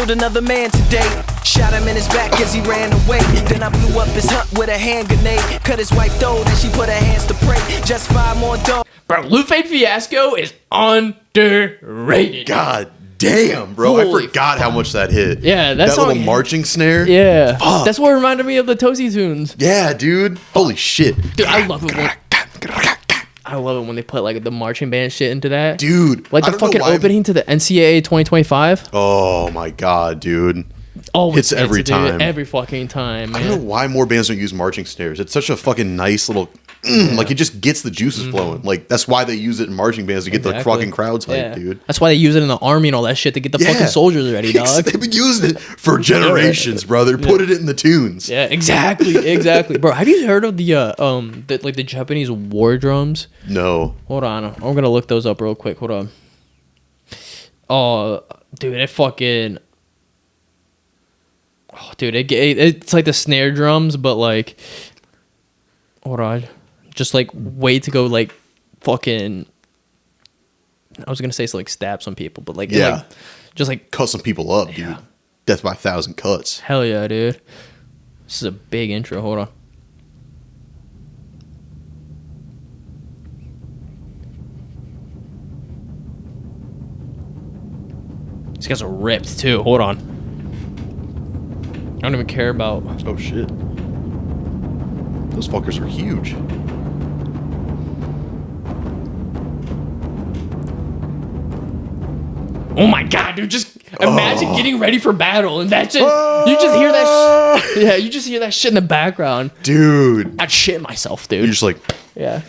killed another man today. Shot him in his back as he ran away. Then I blew up his hut with a hand grenade. Cut his wife though, then she put her hands to pray. Just 5 more dogs. Bro, Lupe Fiasco is underrated. God damn, bro. Holy I forgot how much that hit. Yeah, that song, little marching snare. Yeah. Fuck. That's what reminded me of the Toasty tunes. Yeah, dude. Holy shit. Dude, I love it when they put like the marching band shit into that. Dude. Like the fucking opening to the NCAA 2025. Oh my god, dude. Oh, it's every time. Every fucking time, man. I don't know why more bands don't use marching snares. It's such a fucking nice little like it just gets the juices flowing. Like that's why they use it in marching bands to get the fucking crowds hyped, dude. That's why they use it in the army and all that shit to get the fucking soldiers ready, dog. They've been using it for generations, brother. Put it in the tunes. Yeah, exactly. Bro, have you heard of the Japanese war drums? No. Hold on. I'm gonna look those up real quick. Hold on. Oh, dude, it fucking. Oh, dude, it's like the snare drums, but like, hold on, just like way to go, like, fucking. I was gonna say so like stab some people, but like, yeah, like, just like cut some people up, dude. Death by 1,000 cuts. Hell yeah, dude. This is a big intro. Hold on. These guys are ripped too. Hold on. I don't even care about. Oh shit. Those fuckers are huge. Oh my god, dude! Just imagine getting ready for battle, and that just you just hear that. Yeah, you just hear that shit in the background, dude. I'd shit myself, dude. You're just like, yeah.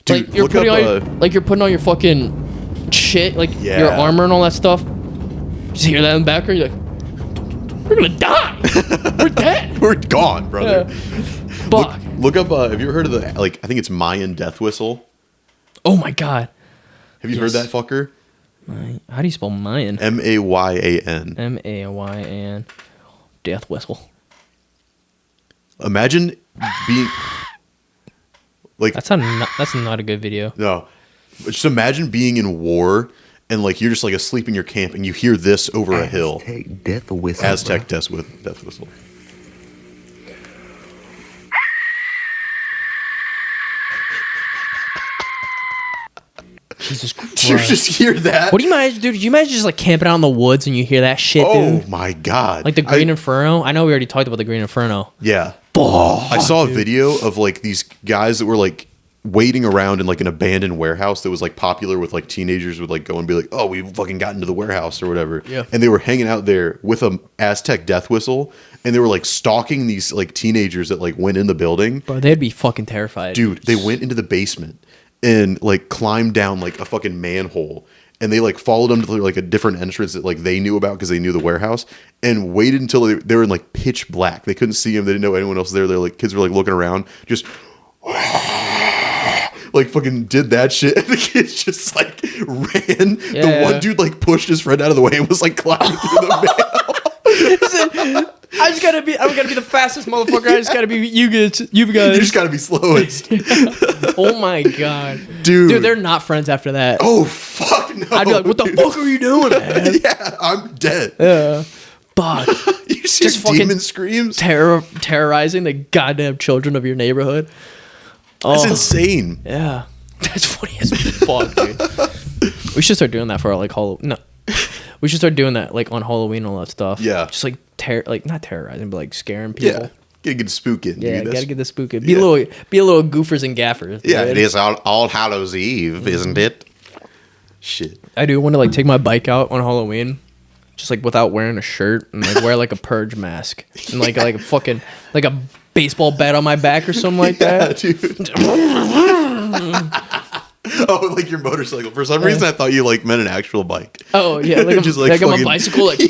Dude, like you're putting on you're putting on your fucking shit, like your armor and all that stuff. Just hear that in the background. You're like, we're gonna die. We're dead. We're gone, brother. Yeah. Fuck. Look up. Have you ever heard of the I think it's Mayan death whistle? Oh my god. Have you heard that fucker? How do you spell Mayan? Mayan. Mayan. Death whistle. Imagine being like that's not a good video. No, just imagine being in war and like you're just like asleep in your camp and you hear this over a hill. Aztec death whistle. Aztec death whistle. Jesus Christ. You just hear that? What do you imagine, dude? Did you imagine just like camping out in the woods and you hear that shit, dude? Oh my god. Like the Green Inferno? I know we already talked about the Green Inferno. Yeah. Oh, I saw a video of like these guys that were like waiting around in like an abandoned warehouse that was like popular with like teenagers would like go and be like, oh, we fucking got into the warehouse or whatever. Yeah. And they were hanging out there with a Aztec death whistle and they were like stalking these like teenagers that like went in the building. Bro, they'd be fucking terrified. Dude, they went into the basement and like climbed down like a fucking manhole and they like followed them to like a different entrance that like they knew about because they knew the warehouse and waited until they were in like pitch black. They couldn't see them. They didn't know anyone else there. They're like kids were like looking around, just like fucking did that shit. And the kids just like ran. The one dude like pushed his friend out of the way and was like climbing through the mail. I'm gonna be the fastest motherfucker. I just gotta be you guys. You just gotta be slowest. Oh my god, dude, they're not friends after that. Oh fuck no! I'd be like, what the fuck are you doing, man? Yeah, I'm dead. Yeah, fuck. You see just demon screams, terrorizing the goddamn children of your neighborhood. That's insane. Yeah, that's funny as fuck, dude. We should start doing that for like Halloween. No, we should start doing that like on Halloween and all that stuff. Yeah, just like not terrorizing, but like scaring people. Yeah. Gotta get the spook in. Yeah, gotta get the spook in. Be a little goofers and gaffers. Yeah, it is all Hallows Eve, isn't it? Shit. I do want to like take my bike out on Halloween, just like without wearing a shirt and like wear like a purge mask and like a fucking like a baseball bat on my back or something like that. Dude. Oh, like your motorcycle. For some reason, I thought you like meant an actual bike. Oh yeah, like just like I'm a bicycle. Like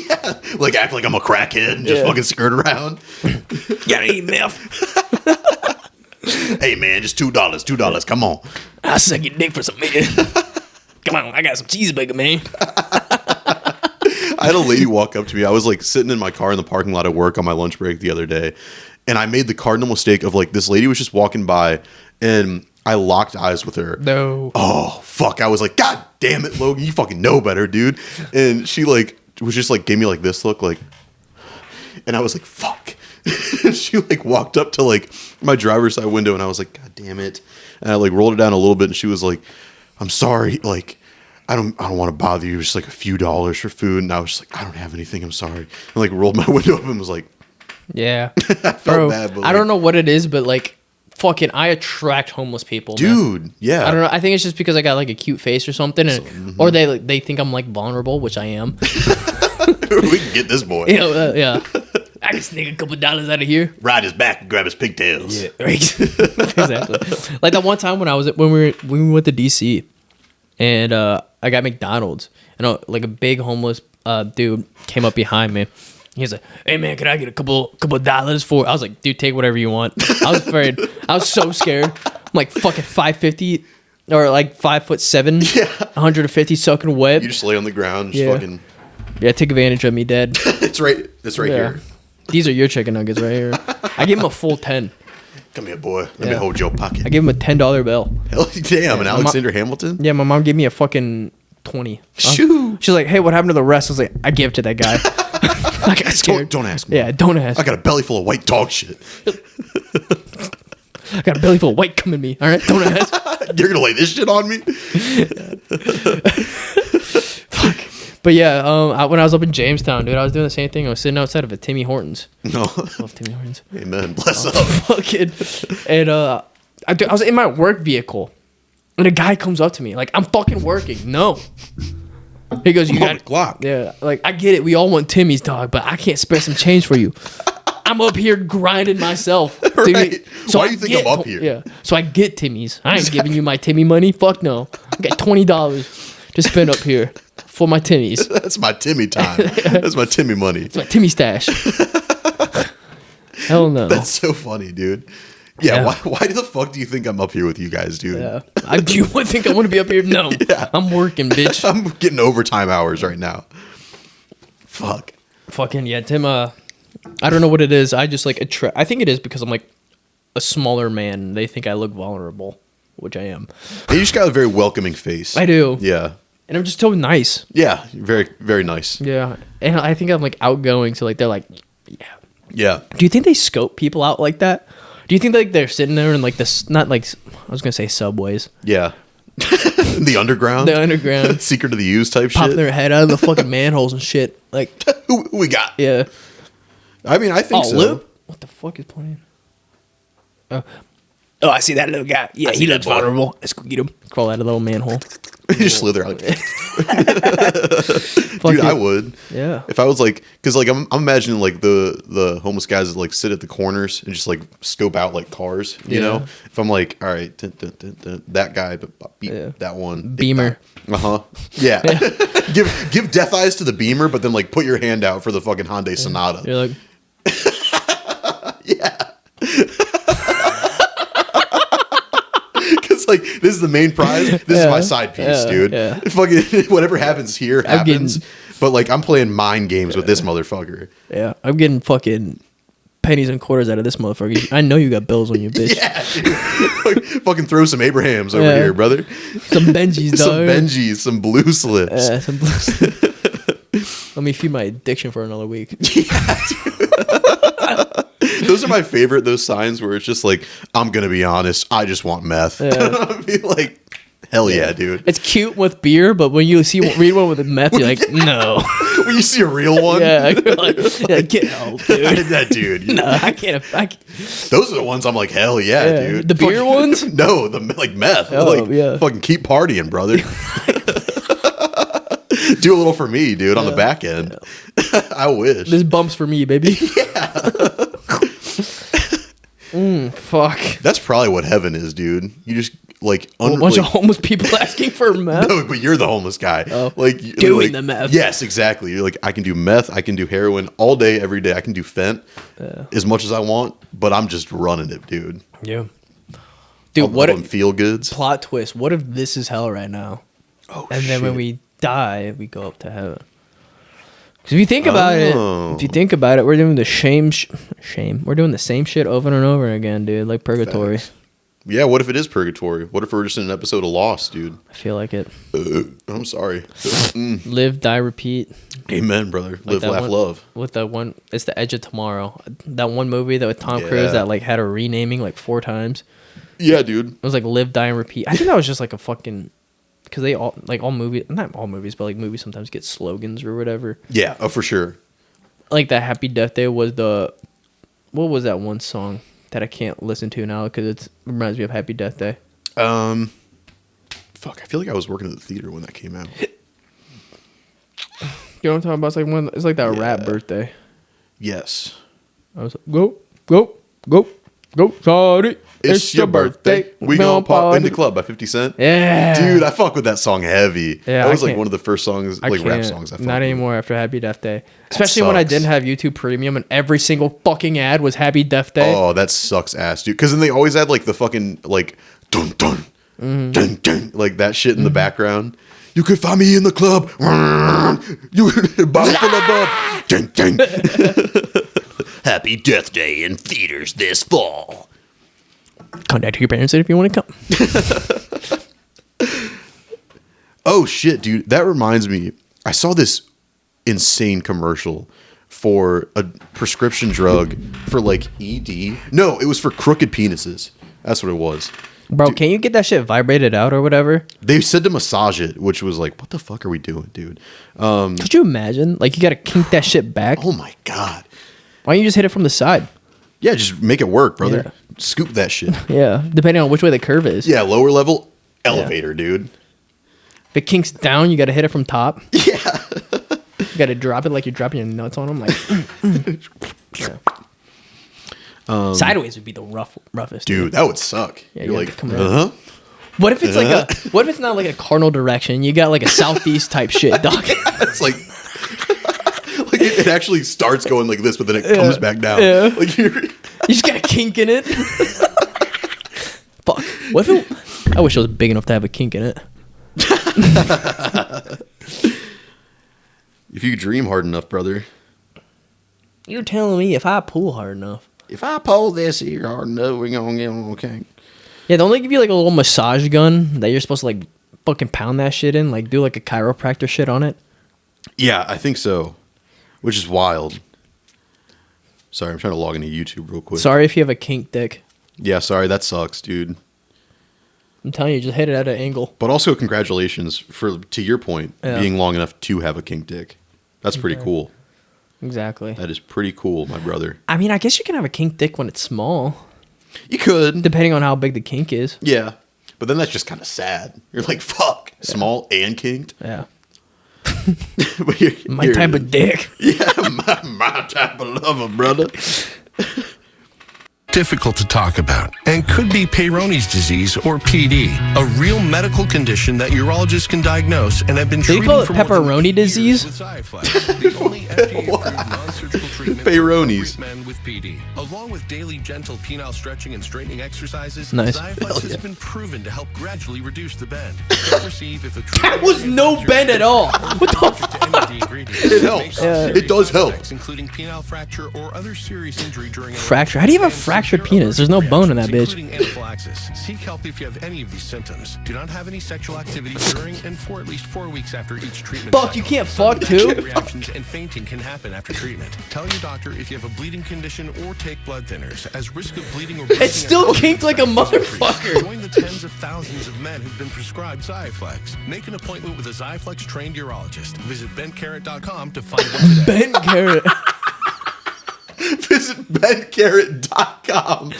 like act like I'm a crackhead and just fucking skirt around. Gotta eat meth. Hey man, just $2. Come on. I'll suck your dick for some man. Come on, I got some cheeseburger, man. I had a lady walk up to me. I was like sitting in my car in the parking lot at work on my lunch break the other day, and I made the cardinal mistake of like this lady was just walking by, and I locked eyes with her. No. Oh, fuck. I was like, God damn it, Logan. You fucking know better, dude. And she like was just like gave me like this look like, and I was like, fuck. She like walked up to like my driver's side window, and I was like, God damn it. And I like rolled it down a little bit, and she was like, I'm sorry, like I don't want to bother you, just like a few dollars for food. And I was just like, I don't have anything, I'm sorry. And like rolled my window up and was like, yeah. I felt Bro, bad, but I don't know what it is, but like fucking I attract homeless people, dude, man. yeah. I don't know. I think it's just because I got like a cute face or something, and, or they think I'm like vulnerable, which I am. We can get this boy. You know, yeah. I can sneak a couple dollars out of here. Ride his back and grab his pigtails. Yeah, right. Exactly. Like that one time when we went to DC, and I got McDonald's, and like a big homeless dude came up behind me. He's like, "Hey man, can I get a couple dollars for?" I was like, "Dude, take whatever you want." I was afraid. I was so scared. I'm like fucking 5'50" or like 5'7", Yeah. 150 soaking wet. You just lay on the ground, just fucking. Yeah, take advantage of me, Dad. It's right here. These are your chicken nuggets right here. I gave him a full 10. Come here, boy. Let me hold your pocket. I gave him a $10 bill. Hell damn, and Alexander Hamilton? Yeah, my mom gave me a fucking 20. Shoo. She's like, "Hey, what happened to the rest?" I was like, "I gave it to that guy." I got scared. Don't ask me. Yeah, don't ask. I got a belly full of white dog shit. I got a belly full of white coming me. All right, don't ask. You're gonna lay this shit on me? Fuck. But yeah, when I was up in Jamestown, dude, I was doing the same thing. I was sitting outside of a Timmy Hortons. No. Love Timmy Hortons. Amen. Bless up. Fucking. And I was in my work vehicle, and a guy comes up to me like, "I'm fucking working." No. He goes, "You got clock." Yeah, like I get it. We all want Timmy's, dog, but I can't spare some change for you. I'm up here grinding myself. Dude. Right. So Why do you think I'm up here? Yeah. So I get Timmy's. I ain't giving you my Timmy money. Fuck no. I got $20 to spend up here for my Timmy's. That's my Timmy time. That's my Timmy money. It's my Timmy stash. Hell no. That's so funny, dude. Yeah. Why the fuck do you think I'm up here with you guys, dude? Yeah. Do you think I want to be up here? No. Yeah. I'm working, bitch. I'm getting overtime hours right now. Fuck. Fucking yeah, Tim. I don't know what it is. I just like I think it is because I'm like a smaller man. They think I look vulnerable, which I am. And you just got a very welcoming face. I do. Yeah. And I'm just so nice. Yeah. Very, very nice. Yeah. And I think I'm like outgoing. So like they're like, yeah. Yeah. Do you think they scope people out like that? Do you think like they're sitting there in like this? Not like I was gonna say subways. Yeah. The underground. The underground. Secret of the Use type Popping shit. their head out of the fucking manholes and shit. Like Who we got? yeah. I mean, I think so. Lupe? What the fuck is playing? Oh, I see that little guy. Yeah, he looks vulnerable. Let's go get him. Crawl out of the little manhole. You just slither out. Like, Fuck dude, it. I would. Yeah. If I was like, because like I'm imagining like the homeless guys that like sit at the corners and just like scope out like cars. You know, if I'm like, all right, that guy, that one Beamer. Yeah. give death eyes to the Beamer, but then like put your hand out for the fucking Hyundai Sonata. You're like, yeah. Because like this is the main prize. This is my side piece, dude. Yeah. Fucking whatever happens here happens. But like I'm playing mind games with this motherfucker. yeah, I'm getting fucking pennies and quarters out of this motherfucker. I know you got bills on you, bitch. Yeah, dude. Fucking throw some Abrahams over here, brother. Some Benjis, dog. Some Benjis, some blue slips. Yeah, some blue slips. Let me feed my addiction for another week. Those are my favorite, those signs where it's just like, I'm going to be honest, I just want meth. Yeah. I'd be like, hell yeah, dude. It's cute with beer, but when you read one with meth, you're like, no. When you see a real one? Yeah, you're like, get out, dude. That dude. No, I can't. Those are the ones I'm like, hell yeah, dude. The beer ones? No, the like meth. Oh, like, yeah. Fucking keep partying, brother. Do a little for me, dude, on the back end. I wish. This bump's for me, baby. Yeah. Fuck. That's probably what heaven is, dude. You just like A bunch of homeless people asking for meth. No, but you're the homeless guy. Oh, like doing the meth. Yes, exactly. You're like, I can do meth, I can do heroin all day, every day. I can do fent as much as I want, but I'm just running it, dude. Yeah. Dude, what if feel goods? Plot twist. What if this is hell right now? Oh, and then when we die, we go up to heaven. Because if you think about it, we're doing the shame. We're doing the same shit over and over again, dude. Like purgatory. Facts. Yeah, what if it is purgatory? What if we're just in an episode of Lost, dude? I feel like it. I'm sorry. Live, die, repeat. Amen, brother. Live, that laugh, one- love. With that one, it's The Edge of Tomorrow. That one movie that with Tom Cruise that like had a renaming like 4 times. Yeah, dude. It was like Live, Die, and Repeat. I think that was just like a fucking, because they all like all movies, not all movies, but like movies sometimes get slogans or whatever. Yeah, for sure. Like that Happy Death Day was what was that one song that I can't listen to now because it reminds me of Happy Death Day. Fuck, I feel like I was working at the theater when that came out. You know what I'm talking about? It's like that rap birthday. Yes. I was like, go, sorry. It's your birthday. We gonna pop in the club by 50 Cent. Yeah. Dude, I fuck with that song heavy. Yeah, that was I like can't- one of the first songs, I like rap can't. songs I fucked Not with. anymore after Happy Death Day. Especially when I sucks. didn't have YouTube Premium and every single fucking ad was Happy Death Day. Oh, that sucks ass, dude. Because then they always had like the fucking like dun dun dun dun like that shit in the background. You could find me in the club. You bottle full of bub. Dun, dun. Happy Death Day in theaters this fall. Contact your parents if you want to come. Oh shit, dude. That reminds me. I saw this insane commercial for a prescription drug for like ED. No, it was for crooked penises. That's what it was. Bro, can you get that shit vibrated out or whatever? They said to massage it, which was like, what the fuck are we doing, dude? Could you imagine? Like, you got to kink that shit back. Oh my god. Why don't you just hit it from the side? Yeah, just make it work, brother. Yeah. Scoop that shit. Yeah, depending on which way the curve is. Yeah, lower level elevator, dude. If it kinks down, you got to hit it from top. Yeah. You got to drop it like you're dropping your nuts on them. Like, yeah. Sideways would be the roughest. Dude, that would suck. Yeah, You're you have like, to come around. What if it's what if it's not like a cardinal direction? You got like a southeast type shit, dog. It's like, like it actually starts going like this, but then it comes back down. Yeah. Like You just got a kink in it. Fuck. What if I wish it was big enough to have a kink in it. if you dream hard enough, brother. You're telling me if I pull hard enough. If I pull this here hard enough, we're gonna get on okay. Yeah, don't they give you like a little massage gun that you're supposed to like fucking pound that shit in? Like do like a chiropractor shit on it? Yeah, I think so. Which is wild. Sorry, I'm trying to log into YouTube real quick. Sorry if you have a kink dick. Yeah, sorry, that sucks, dude. I'm telling you, just hit it at an angle. But also congratulations for, to your point, Yeah. being long enough to have a kink dick. That's pretty cool. Exactly. That is pretty cool, my brother. I mean, I guess you can have a kink dick when it's small, You could. depending on how big the kink is. Yeah. But then that's just kind of sad. You're like, fuck, small and kinked. Yeah. But My type of dick. Yeah, my type of lover, brother. Difficult to talk about and could be Peyronie's disease or PD, a real medical condition that urologists can diagnose and have been Do you treating call it for more than pepperoni 8 years disease? with Xiaflex, the only FDA-approved non-surgical treatment for Peyronie's. appropriate men with PD. Along with daily gentle penile stretching and straightening exercises, Nice. Xiaflex has been proven to help gradually reduce the bend. Don't receive if the That was no bend at all. What the fuck? It helps. It does help. Including penile fracture or other serious injury during Fracture? How do you have a fractured penis? There's no bone in that bitch. Including anaphylaxis. Seek help if you have any of these symptoms. Do not have any sexual activity during and for at least 4 weeks after each treatment. Fuck, you cycle. can't fuck too? Reactions and fainting can happen after treatment. Tell your doctor if you have a bleeding condition or take blood thinners, as risk of bleeding or It's still kinked like a motherfucker. Join the tens of thousands of men who've been prescribed Xiaflex. Make an appointment with a Xiaflex trained urologist. Visit bencarrot.com to find one today. Ben Carrot. Visit bencarrot.com.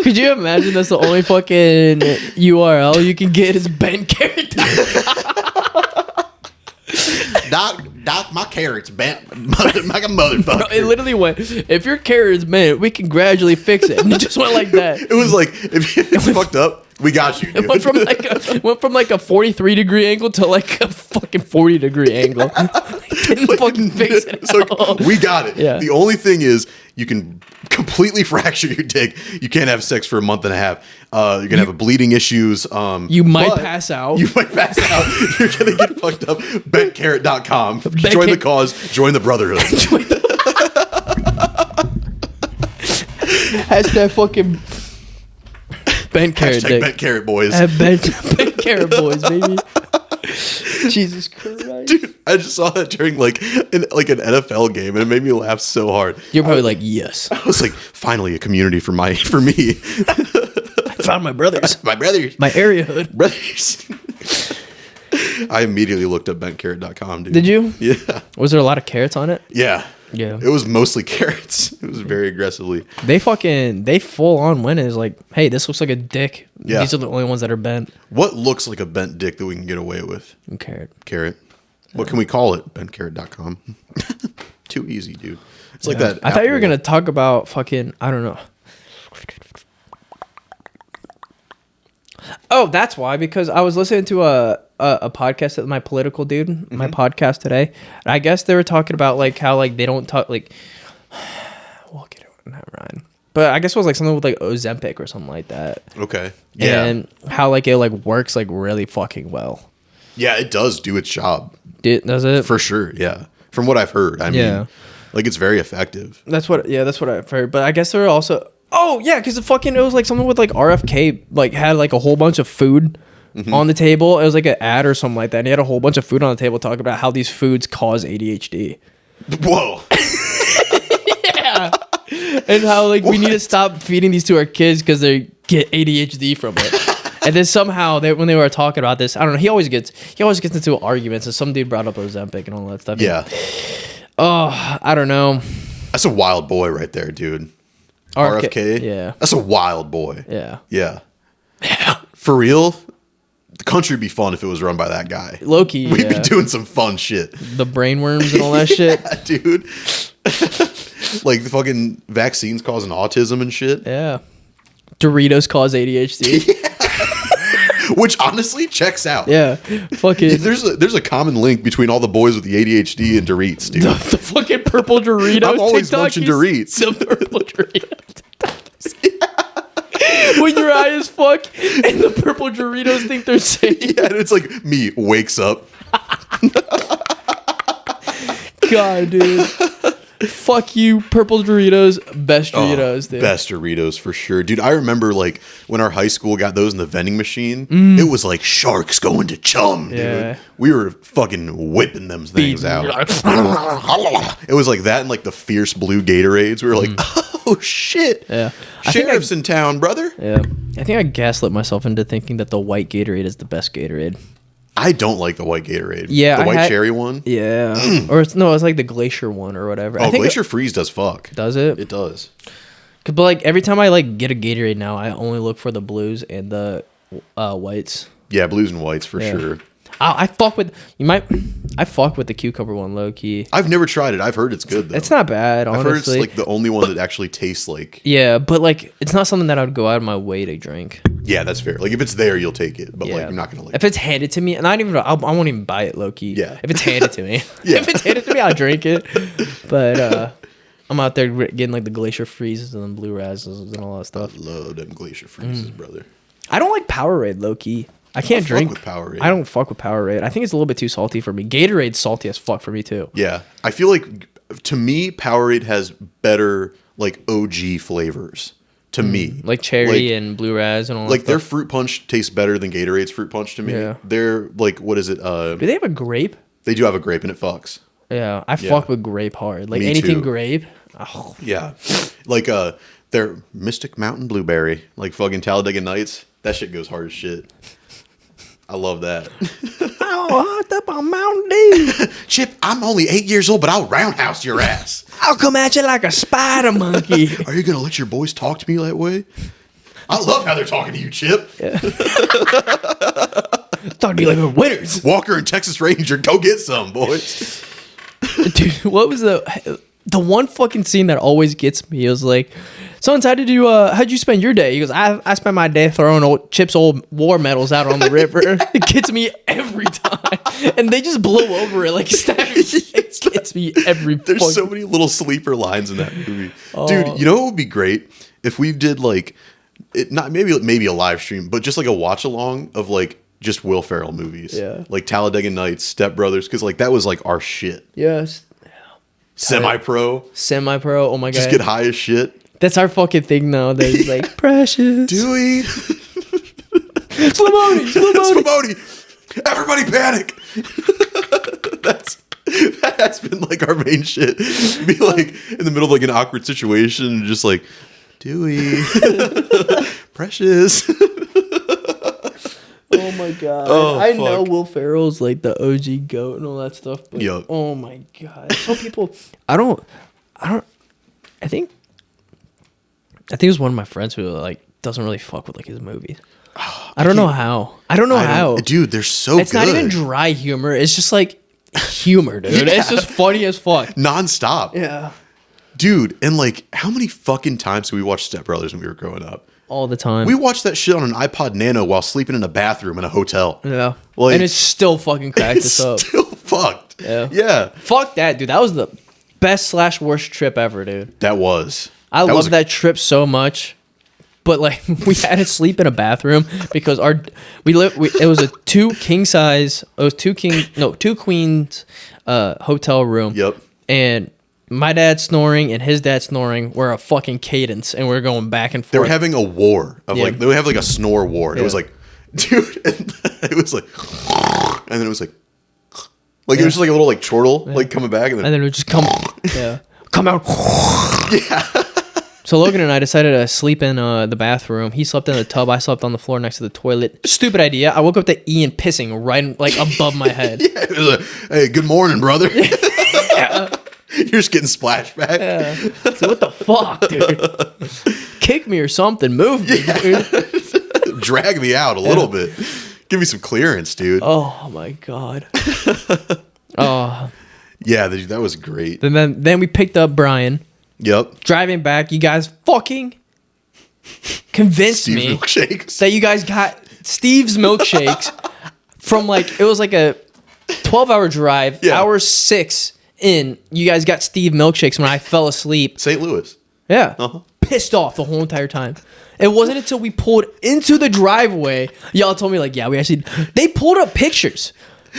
Could you imagine that's the only fucking URL you can get is Ben Carrot? Doc, my carrot's bent like a motherfucker. It literally went, if your carrot is bent, we can gradually fix it. And it just went like that. It was like, if it's fucked up, we got you, dude. It went from like a 43-degree angle to like a fucking 40-degree angle. Didn't fucking fix it. It's like, we got it. Yeah. The only thing is, you can completely fracture your dick. You can't have sex for a month and a half. You're gonna have bleeding issues. You might but pass out. You might pass out. You're gonna get fucked up. Bentcarrot.com. Join the cause. Join the brotherhood. Hashtag fucking Bent carrot Hashtag dick. bent carrot boys. Bent carrot boys, baby. Jesus Christ. Dude, I just saw that during like an NFL game, and it made me laugh so hard. You're probably like, yes. I was like, finally a community for me. I found my brothers. My brothers. My area hood. Brothers. I immediately looked up bentcarrot.com, dude. Did you? Yeah. Was there a lot of carrots on it? Yeah. Yeah. It was mostly carrots. It was very aggressively. They full on went is like, hey, this looks like a dick. Yeah. These are the only ones that are bent. What looks like a bent dick that we can get away with? Carrot. Carrot. What can we call it? Bentcarrot.com. Too easy, dude. It's like that. I thought you were Apple- gonna talk about fucking, I don't know. Oh, that's why, because I was listening to a podcast at my political dude, my podcast today. And I guess they were talking about like how like they don't talk like we'll get it not right. But I guess it was like something with like Ozempic or something like that. Okay. Yeah. And how like it like works like really fucking well. Yeah, it does do its job. Does it? For sure, yeah. From what I've heard. I mean, like it's very effective. That's what I've heard. But I guess there were also because it was like something with like RFK like had like a whole bunch of food on the table. It was like an ad or something like that. And he had a whole bunch of food on the table talking about how these foods cause ADHD. Whoa. Yeah. And how like we need to stop feeding these to our kids because they get ADHD from it. And then somehow when they were talking about this, I don't know, he always gets into arguments, and some dude brought up Ozempic and all that stuff. Yeah. Oh, I don't know. That's a wild boy right there, dude. RFK? Yeah. That's a wild boy. Yeah. Yeah. For real, the country would be fun if it was run by that guy. Low-key, We'd be doing some fun shit. The brainworms and all that shit. Yeah, dude. Like the fucking vaccines causing autism and shit. Yeah. Doritos cause ADHD. Which honestly checks out. Yeah. Fucking There's a common link between all the boys with the ADHD and Doritos, dude. the fucking purple Doritos. I'm always TikTok, munching you Doritos. see The purple Doritos. When you're high as fuck and the purple Doritos think they're safe. Yeah, and it's like me wakes up. God, dude. Fuck you, purple Doritos. Best Doritos, dude. Best Doritos for sure. Dude, I remember like when our high school got those in the vending machine, it was like sharks going to chum, dude. Yeah. We were fucking whipping them things out. It was like that and like the fierce blue Gatorades. We were like, oh shit. Yeah. Sheriff's in town, brother. Yeah. I think I gaslit myself into thinking that the white Gatorade is the best Gatorade. I don't like the white Gatorade. Yeah, The I white had- cherry one. Yeah. Or it's like the Glacier one or whatever. Oh, I think Glacier Freeze does fuck. does it? It does. But like every time I like get a Gatorade now, I only look for the blues and the whites. Yeah, blues and whites for Yeah. sure. I fuck with the cucumber one low key. I've never tried it. I've heard it's good though. It's not bad, honestly. I've heard it's like the only one that actually tastes like. Yeah, but like it's not something that I would go out of my way to drink. Yeah, that's fair. Like if it's there, you'll take it, but like Yeah. you're not gonna like. If it's handed to me, and I won't even buy it low key. Yeah. If it's handed to me, Yeah. If it's handed to me, I'll drink it. But I'm out there getting like the Glacier Freezes and the Blue Razzles and all that I stuff. love them Glacier Freezes, brother. I don't like Powerade low key. I can't fuck drink with Powerade. I don't fuck with Powerade. I think it's a little bit too salty for me. Gatorade's salty as fuck for me too. Yeah, I feel like to me, Powerade has better like OG flavors. To me, Like cherry and Blue Raz and all like that their stuff. fruit punch tastes better than Gatorade's fruit punch to me. Yeah. They're like, what is it? Do they have a grape? They do have a grape and it fucks. Yeah, I fuck with grape hard. Like Me anything too. grape. Oh, Yeah, like their Mystic Mountain Blueberry, like fucking Talladega Nights. That shit goes hard as shit. I love that. hot up on Mountain Dew. Chip, I'm only 8 years old, but I'll roundhouse your ass. I'll come at you like a spider monkey. Are you gonna let your boys talk to me that way? I love how they're talking to you, Chip. Talk to you like we're winners. Walker and Texas Ranger, go get some, boys. Dude, what was the one fucking scene that always gets me? It was like, so how'd you spend your day? He goes, I spent my day throwing Chip's old war medals out on the river. It gets me every time. And they just blow over it like it gets me every There's fucking- so many little sleeper lines in that movie. Dude, you know what would be great? If we did like it, not maybe a live stream, but just like a watch along of like just Will Ferrell movies. Yeah. Like Talladega Nights, Step Brothers, because like that was like our shit. Yes. Semi-pro. Semi-pro. Oh my god. Just get high as shit. That's our fucking thing now. That is like precious. Dewey. Spumoni! Everybody panic! That has been like our main shit. Be like in the middle of like an awkward situation and just like, Dewey, Precious. Oh my god! I know Will Ferrell's like the OG goat and all that stuff. But oh my god! Some people, I think it was one of my friends who like doesn't really fuck with like his movies. I don't know how. Dude, they're so It's not even dry humor. It's just like humor, dude. Yeah. It's just funny as fuck. Nonstop. Yeah. Dude, and like how many fucking times did we watch Step Brothers when we were growing up? All the time. We watched that shit on an iPod Nano while sleeping in a bathroom in a hotel. Yeah. Like, and it's still fucking cracked us up. Still fucked. Yeah. Yeah. Fuck that, dude. That was the best / worst trip ever, dude. That was. I love that trip so much. But like we had to sleep in a bathroom because it was a two queens hotel room. Yep. And my dad snoring and his dad snoring were a fucking cadence, and we were going back and forth. They were having a war of like they would have like a snore war. It was like, dude, and it was like, and then it was like it was just like a little like chortle like coming back, and then it would just come out. Yeah. So Logan and I decided to sleep in the bathroom. He slept in the tub. I slept on the floor next to the toilet. Stupid idea. I woke up to Ian pissing right like above my head. Yeah, it was like, hey, good morning, brother. Yeah. You're just getting splashed back. Yeah. So what the fuck, dude? Kick me or something. Move me, dude. Drag me out a little bit. Give me some clearance, dude. Oh my god. Oh. Yeah, that was great. And then we picked up Brian. Yep. Driving back, you guys fucking convinced me that you guys got Steve's milkshakes from like, it was like a 12-hour drive. Yeah. Hour 6 in, you guys got Steve milkshakes when I fell asleep. St. Louis. Yeah. Uh-huh. Pissed off the whole entire time. It wasn't until we pulled into the driveway, y'all told me like, yeah, they pulled up pictures.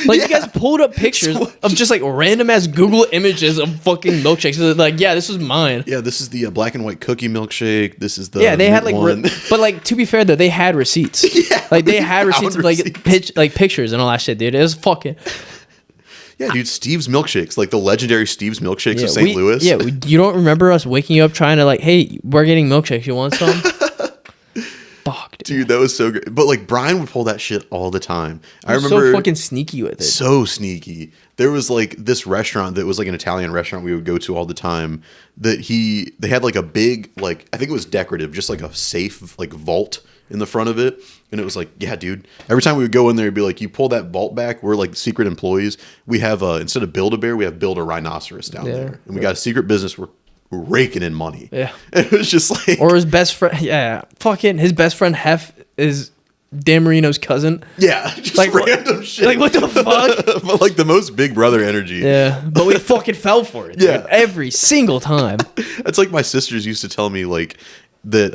Like, you guys pulled up pictures of just, like, random-ass Google images of fucking milkshakes. So like, yeah, this is mine. Yeah, this is the black and white cookie milkshake. This is the they had, like, one. but, like, to be fair, though, they had receipts. Yeah, like, they had receipts of, like, pictures and all that shit, dude. It was fucking... Yeah, dude, Steve's Milkshakes. Like, the legendary Steve's Milkshakes of St. Louis. Yeah, you don't remember us waking you up trying to, like, hey, we're getting milkshakes. You want some? Fuck, dude, that was so great. But like Brian would pull that shit all the time. I remember so fucking sneaky with it. So sneaky. There was like this restaurant that was like an Italian restaurant we would go to all the time. That they had like a big like I think it was decorative, just like a safe like vault in the front of it. And it was like, yeah, dude. Every time we would go in there, it'd be like, you pull that vault back. We're like secret employees. We have instead of Build-A-Bear, we have Build-A-Rhinoceros down there, and we got a secret business. We're raking in money. Yeah. It was just like, or his best friend. Yeah, fucking his best friend Hef is Dan Marino's cousin. Yeah, just like random shit. Like what the fuck? But like the most Big Brother energy. Yeah, but we fucking fell for it. Yeah, dude, every single time. That's like my sisters used to tell me like that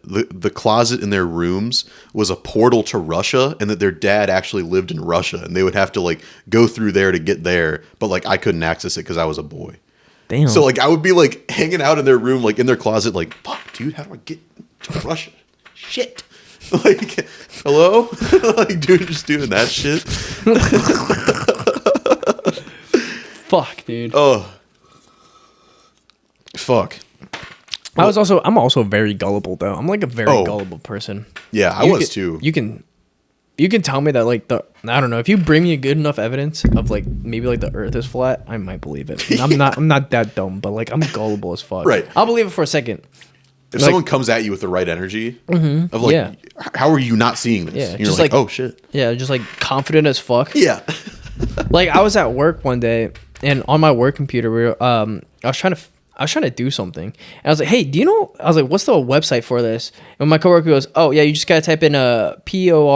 the closet in their rooms was a portal to Russia, and that their dad actually lived in Russia, and they would have to like go through there to get there, but like I couldn't access it because I was a boy. Damn. So like I would be like hanging out in their room, like in their closet, like, fuck, dude, how do I get to Russia? Shit. Like, hello? Like, dude, just doing that shit. Fuck, dude. Oh. Fuck. I'm also very gullible though. I'm like a very gullible person. Yeah, I was too. You can tell me that like I don't know, if you bring me good enough evidence of like maybe like the earth is flat, I might believe it. I'm not that dumb, but like I'm gullible as fuck. Right. I'll believe it for a second. If someone comes at you with the right energy of like, how are you not seeing this? Yeah, You're just like, oh shit. Yeah, just like confident as fuck. Yeah. Like I was at work one day, and on my work computer, I was trying to do something, and I was like, "Hey, do you know?" I was like, "What's the website for this?" And my coworker goes, "Oh yeah, you just gotta type in pornhub.com."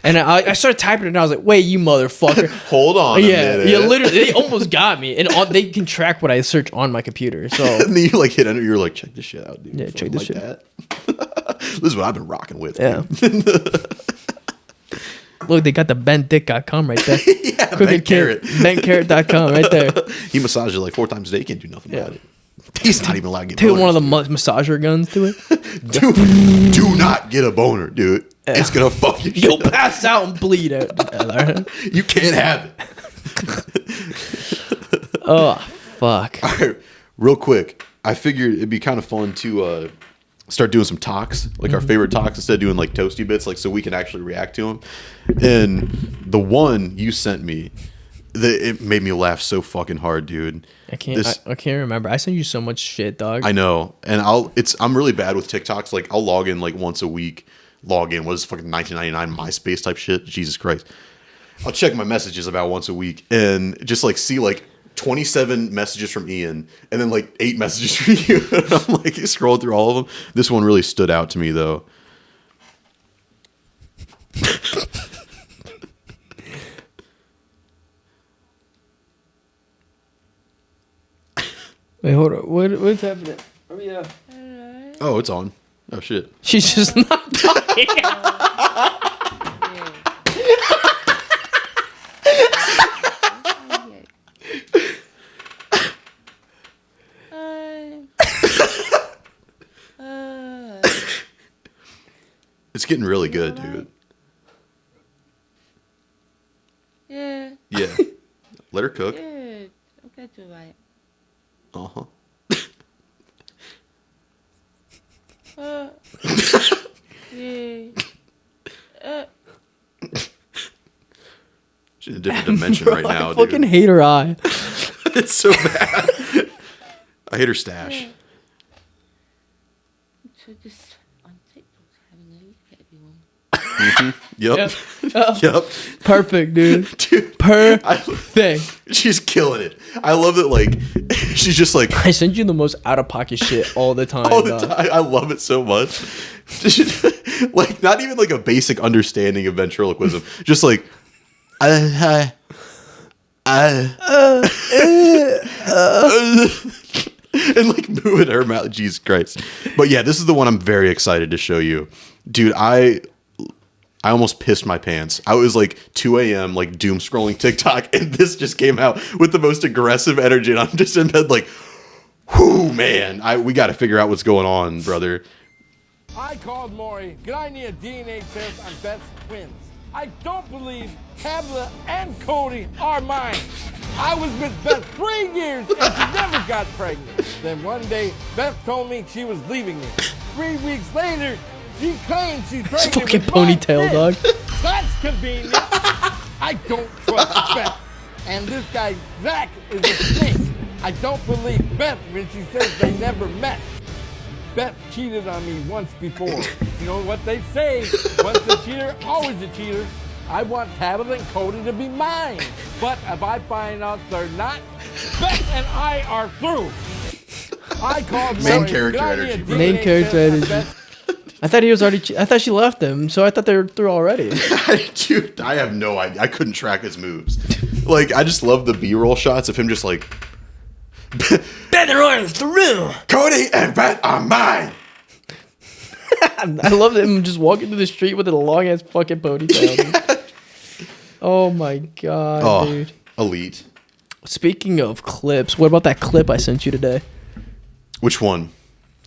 And I started typing it, and I was like, "Wait, you motherfucker! Hold on, a minute. Yeah, literally, they almost got me, and they can track what I search on my computer." So and then you like hit enter, you're like, "Check this shit out, dude." Yeah, check this like shit. That. This is what I've been rocking with. Yeah. Look, they got the bentdick.com right there. Yeah, Crooked Carrot. Bentcarrot.com right there. He massages like 4 times a day. He can't do nothing about it. He's not even allowed to get Take boners. one of the massager guns to it. Do not get a boner, dude. It's gonna fuck you. You'll pass out and bleed out. You can't have it. Oh, fuck. All right, real quick. I figured it'd be kind of fun to start doing some talks, like our favorite talks, instead of doing like toasty bits, like so we can actually react to them. And the one you sent me, it made me laugh so fucking hard, dude. I can't remember. I send you so much shit, dog. I know, and I'm really bad with TikToks. Like I'll log in like once a week. Log in was fucking 1999 MySpace type shit. Jesus Christ. I'll check my messages about once a week and just like see like 27 messages from Ian and then like 8 messages from you. And I'm like scrolling through all of them. This one really stood out to me though. Wait, hold on. What's happening? Oh, yeah. Oh, it's on. Oh shit. She's just not talking. It's getting really good, dude. Yeah. Yeah. Let her cook. Good. Okay, 좋아요. Uh-huh. Yeah. She's in a different dimension right now, I fucking dude. hate her eye. It's so bad. I hate her stash. So this on TikTok's having a look at everyone. Yep. Oh, Yep. perfect, dude. Dude, Perfect. she's killing it. I love it. Like, she's just like, I send you the most out of pocket shit all the time. all the dog. time. I love it so much. Like, not even like a basic understanding of ventriloquism. Just like, and like moving her mouth. Jesus Christ. But yeah, this is the one I'm very excited to show you. Dude, I almost pissed my pants. I was like 2 a.m. like doom scrolling TikTok, and this just came out with the most aggressive energy, and I'm just in bed like, whoo, man. We got to figure out what's going on, brother. I called Maury because I need a DNA test on Beth's twins. I don't believe Tabitha and Cody are mine. I was with Beth 3 years and she never got pregnant. Then one day, Beth told me she was leaving me. 3 weeks later, she claims she's pregnant Fucking with my ponytail, kid. dog. That's convenient. I don't trust Beth. And this guy, Zach, is a snake. I don't believe Beth when she says they never met. Beth cheated on me once before. You know what they say, once a cheater, always a cheater. I want Tabitha and Cody to be mine. But if I find out they're not, Beth and I are through. I called Main Maury, character "Can I need a energy, DNA bro." Main character test on energy. Beth?" I thought he was already. I thought she left him, so I thought they were through already. Dude, I have no idea. I couldn't track his moves. Like, I just love the B-roll shots of him just like, Better run through. Cody and Beth are mine. I love him just walking through the street with a long ass fucking ponytail. Dude. Oh my god, dude. Elite. Speaking of clips, what about that clip I sent you today? Which one?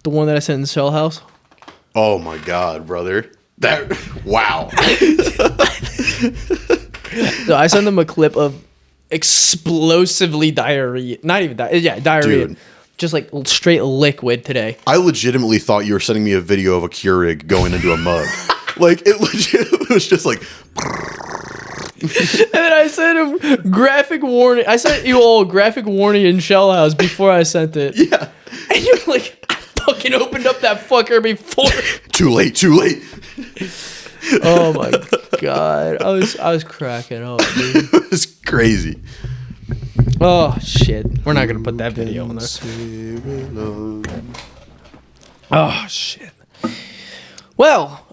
The one that I sent in Cell House? Oh my god, brother. That wow. So I sent them a clip of explosively diarrhea. Not even diarrhea. Diarrhea. Dude. Just like straight liquid today. I legitimately thought you were sending me a video of a Keurig going into a mug. Like it was just like And then I sent him graphic warning. I sent you all graphic warning in Shell House before I sent it. yeah. And you're like, I fucking opened up that fucker before. Too late. Oh my god. I was cracking up, dude. It was crazy. Oh shit. We're not gonna put that video in there. Oh shit. Well,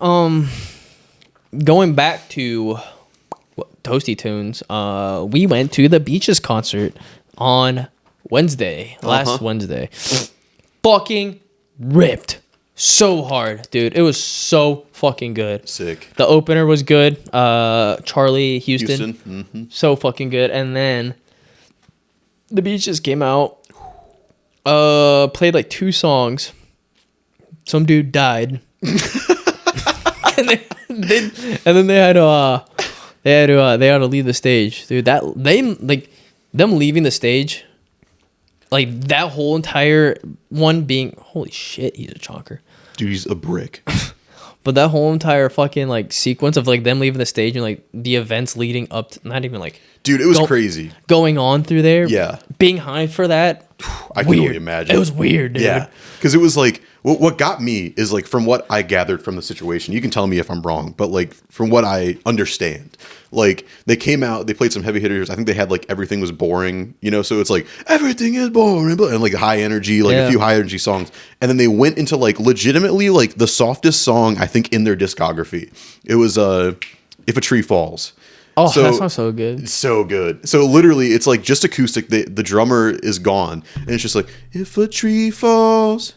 going back to Toasty Tunes, we went to the Beaches concert on Wednesday, last Wednesday. Fucking ripped so hard, dude. It was so fucking good. Sick. The opener was good. Charlie Houston. Mm-hmm. So fucking good. And then the Beaches came out. Played like 2 songs. Some dude died. and then they had to leave the stage, dude. That them leaving the stage, like that whole entire one being, holy shit, he's a chonker. Dude, he's a brick. But that whole entire fucking like sequence of like them leaving the stage and like the events leading up to, not even like, Dude, it was crazy. Going on through there. Yeah. Being high for that. I can only imagine. It was weird, dude. Yeah. Because it was like, what got me is like, from what I gathered from the situation, you can tell me if I'm wrong, but like from what I understand, like they came out, they played some heavy hitters. I think they had like Everything Was Boring, you know, so it's like everything is boring, and like high energy, like a few high energy songs. And then they went into like legitimately like the softest song I think in their discography. It was If a Tree Falls. Oh, that sounds so good. So good. So literally it's like just acoustic. The drummer is gone and it's just like, if a tree falls,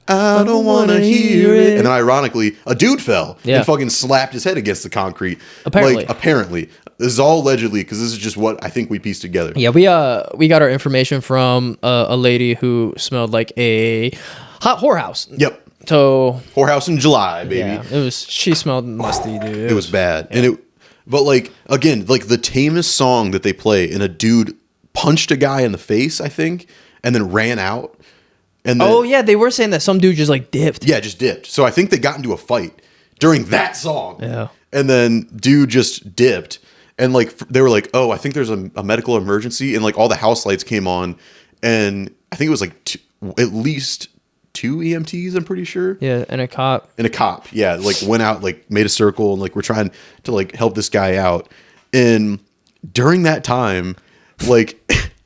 I don't want to hear it. And then ironically, a dude fell and fucking slapped his head against the concrete. Apparently. This is all allegedly, because this is just what I think we pieced together. Yeah, we got our information from a lady who smelled like a hot whorehouse. Yep. So whorehouse in July, baby. Yeah, she smelled musty, dude. It was bad. Yeah. But like, again, like the tamest song that they play, and a dude punched a guy in the face, I think, and then ran out. And then, they were saying that some dude just like dipped. Yeah, just dipped. So I think they got into a fight during that song. Yeah. And then dude just dipped. And like, they were like, oh, I think there's a medical emergency. And like all the house lights came on. And I think it was like at least 2 EMTs, I'm pretty sure. Yeah, and a cop. Yeah, like went out, like made a circle, and like we're trying to like help this guy out. And during that time, like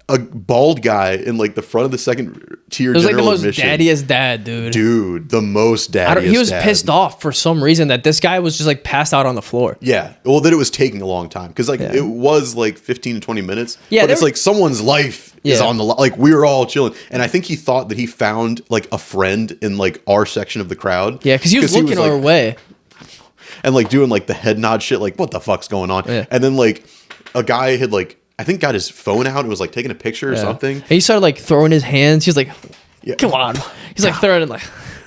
a bald guy in like the front of the second tier general admission. It was like the most daddiest dad, dude. Dude, the most daddiest he was pissed off for some reason that this guy was just like passed out on the floor. Yeah. Well, that it was taking a long time. Because like it was like 15 to 20 minutes. Yeah. But it's like someone's life is on the line. Like we were all chilling. And I think he thought that he found like a friend in like our section of the crowd. Yeah, because he was looking our way. And like doing like the head nod shit. Like, what the fuck's going on? Yeah. And then like a guy had like, I think got his phone out and was like taking a picture or something. And he started like throwing his hands. He was like, come on. He's like throwing it like.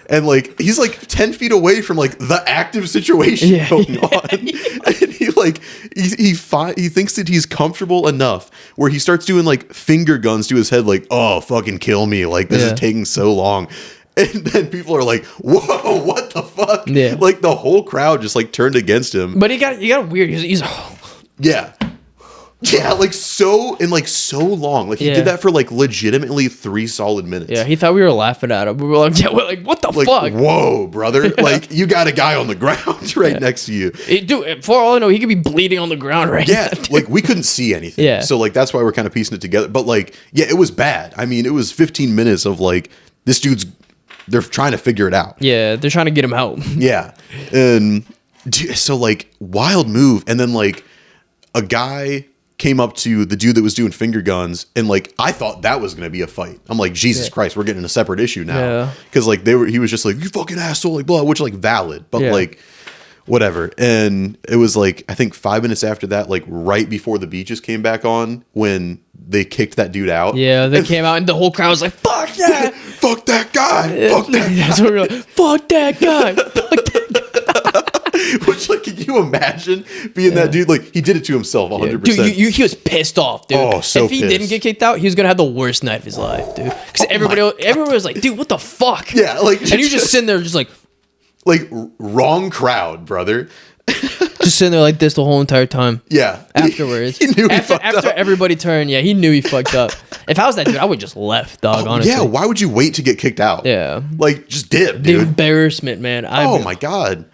And like, he's like 10 feet away from like the active situation going on. And he like, he thinks that he's comfortable enough where he starts doing like finger guns to his head. Like, oh, fucking kill me. Like this is taking so long. And then people are like, whoa, what the fuck? Yeah. Like the whole crowd just like turned against him. But he got weird. He's yeah. Yeah, like so long. Like he did that for like legitimately 3 solid minutes. Yeah, he thought we were laughing at him. We were like, what the fuck? Whoa, brother. Like you got a guy on the ground next to you. Dude, for all I know, he could be bleeding on the ground right now. Yeah, like we couldn't see anything. Yeah. So like that's why we're kind of piecing it together. But like, yeah, it was bad. I mean, it was 15 minutes of like they're trying to figure it out. Yeah, they're trying to get him out. Yeah. And so like wild move. And then like a guy came up to the dude that was doing finger guns, and like I thought that was gonna be a fight. I'm like, Jesus Christ, we're getting a separate issue now. Because like he was just like, you fucking asshole, like blah, which like valid, but like whatever. And it was like I think 5 minutes after that, like right before the beaches came back on, when they kicked that dude out. Yeah, they came out and the whole crowd was like, fuck that, fuck that guy, fuck that guy. That's what we were like, fuck that guy, fuck that guy. Which, like, can you imagine being that dude? Like, he did it to himself 100%. Dude, he was pissed off, dude. Oh, so if he didn't get kicked out, he was going to have the worst night of his life, dude. Because everybody was like, dude, what the fuck? Yeah, like... And you're just sitting there just like... Like, wrong crowd, brother. Just sitting there like this the whole entire time. Yeah. Afterwards. He knew he fucked up. After everybody turned, he knew he fucked up. If I was that dude, I would just left, dog, honestly. Yeah, why would you wait to get kicked out? Yeah. Like, just dip, dude. The embarrassment, man. My God.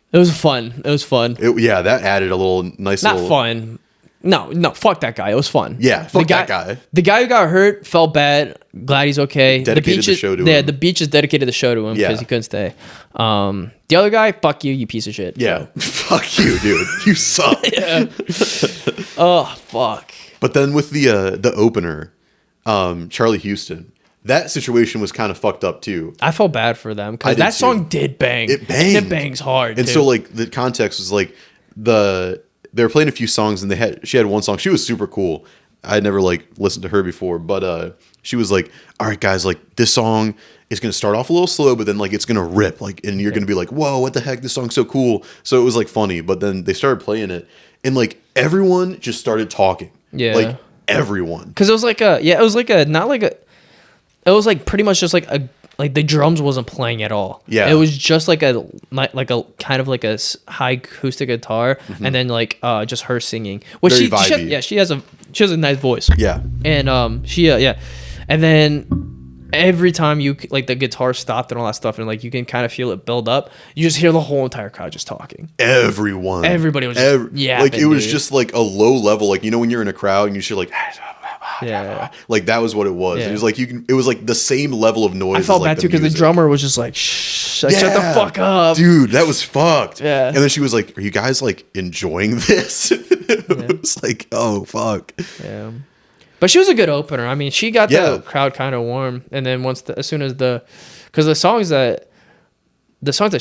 It was fun. Yeah, that added a little nice Not fun. No, fuck that guy. It was fun. Yeah, fuck that guy. The guy who got hurt felt bad. Glad he's okay. Dedicated the show to him. Yeah, the beach is dedicated the show to him because he couldn't stay. The other guy, fuck you piece of shit. Yeah, fuck you, dude. You suck. Oh, fuck. But then with the opener, Charlie Houston, that situation was kind of fucked up too. I felt bad for them because that song did bang. It banged. It bangs hard. And so like the context was like they were playing a few songs and she had one song. She was super cool. I never like listened to her before, but she was like, all right, guys, like this song is going to start off a little slow, but then like it's going to rip, like, and you're going to be like, whoa, what the heck? This song's so cool. So it was like funny, but then they started playing it and like everyone just started talking. Yeah. Like everyone. Cause it was like it was like it was like pretty much just like the drums wasn't playing at all. Yeah. It was just like a kind of like a high acoustic guitar and then like just her singing. Which Very vibey. she has a nice voice. Yeah. And and then every time you like the guitar stopped and all that stuff and like you can kind of feel it build up, you just hear the whole entire crowd just talking. Everybody was just like it was just like a low level, like, you know, when you're in a crowd and you should like like that was what it was. Yeah. It was like it was like the same level of noise. I felt as, like, bad too because the drummer was just like, shh, like, shut the fuck up, dude. That was fucked. Yeah. And then she was like, "Are you guys like enjoying this?" It was like, oh fuck. Yeah. But she was a good opener. I mean, she got Yeah. the crowd kind of warm, and then as soon as because the songs that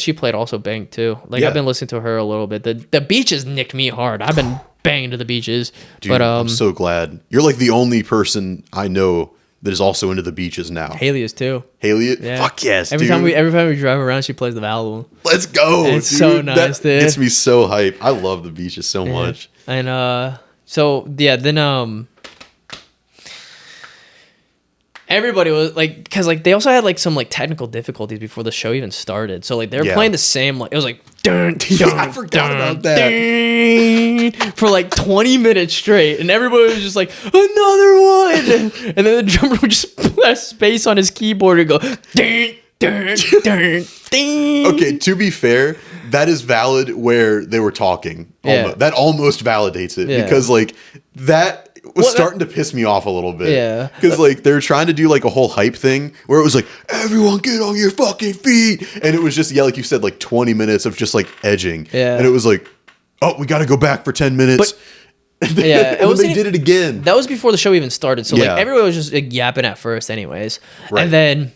she played also banged too. Like Yeah. I've been listening to her a little bit. The Beaches nicked me hard. I've been banging to the Beaches. Dude, but I'm so glad you're like the only person I know that is also into the Beaches now. Haley is too. Haley, Yeah. fuck yes. Every dude. time we drive around, she plays the album. Let's go. It's dude. so nice, that dude. gets me so hyped. I love the Beaches so much. And so yeah, then everybody was like, because like they also had like some like technical difficulties before the show even started. So like they were Yeah. playing the same, like it was like dun, Yeah, dun, I forgot about that. dun, for like 20 minutes straight, and everybody was just like another one, and then the drummer would just press space on his keyboard and go dun, dun, dun, dun. Okay, to be fair, that is valid where they were talking. Yeah. That almost validates it Yeah. because like that was Well, starting to piss me off a little bit. Yeah. Because like they were trying to do like a whole hype thing where it was like, everyone get on your fucking feet. And it was just, yeah, like you said, like 20 minutes of just like edging. Yeah. And it was like, oh, we got to go back for 10 minutes. Yeah, and then they did it again. That was before the show even started. So Yeah. like everybody was just like, yapping at first anyways. Right. And then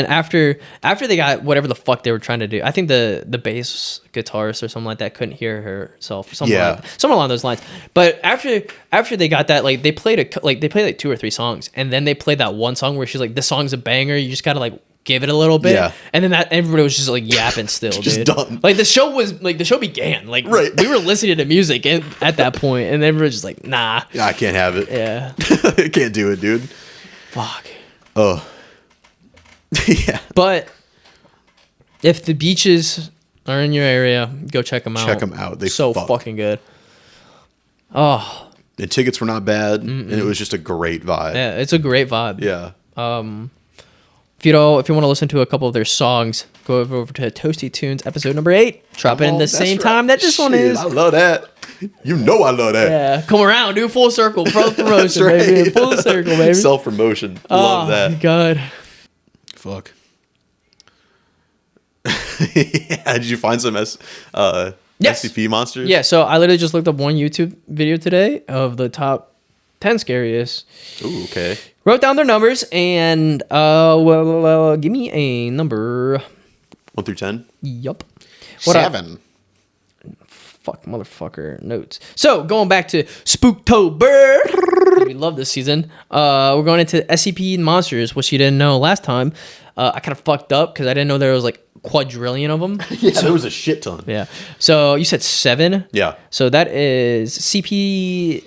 after they got whatever the fuck they were trying to do, I think the bass guitarist or something like that couldn't hear herself. Something along those lines. But after they got that, like they played like 2 or 3 songs, and then they played that one song where she's like, "This song's a banger. You just gotta like give it a little bit." Yeah. And then that everybody was just like yapping still, Just dude. done. Like the show began. Like Right. we were listening to music at that point, and everybody was just like, "Nah." Yeah, I can't have it. Yeah. I can't do it, dude. Fuck. Oh. Yeah. But if the Beaches are in your area, go check them out. Check 'em out. They so fuck. fucking good. Oh, The tickets were not bad, and it was just a great vibe. yeah, it's a great vibe. Yeah. If you want to listen to a couple of their songs, go over to Toasty Tunes episode number 8. Drop it in the That's same right. time that this one Shit, is. I love that. You know I love that. Yeah, come around, do full circle, pro promotion, That's right. baby, full circle, baby. Self promotion. Love Oh my that. god. Fuck. Yeah, did you find some Yes. SCP monsters? Yeah, so I literally just looked up one YouTube video today of the top 10 scariest. Ooh, okay. Wrote down their numbers and give me a number. 1 through 10? Yup. 7. Fuck, motherfucker, notes. So, going back to Spooktober. We love this season. We're going into SCP Monsters, which you didn't know last time. I kind of fucked up because I didn't know there was like quadrillion of them. Yeah, there was a shit ton. Yeah. So, you said 7? Yeah. So, that is SCP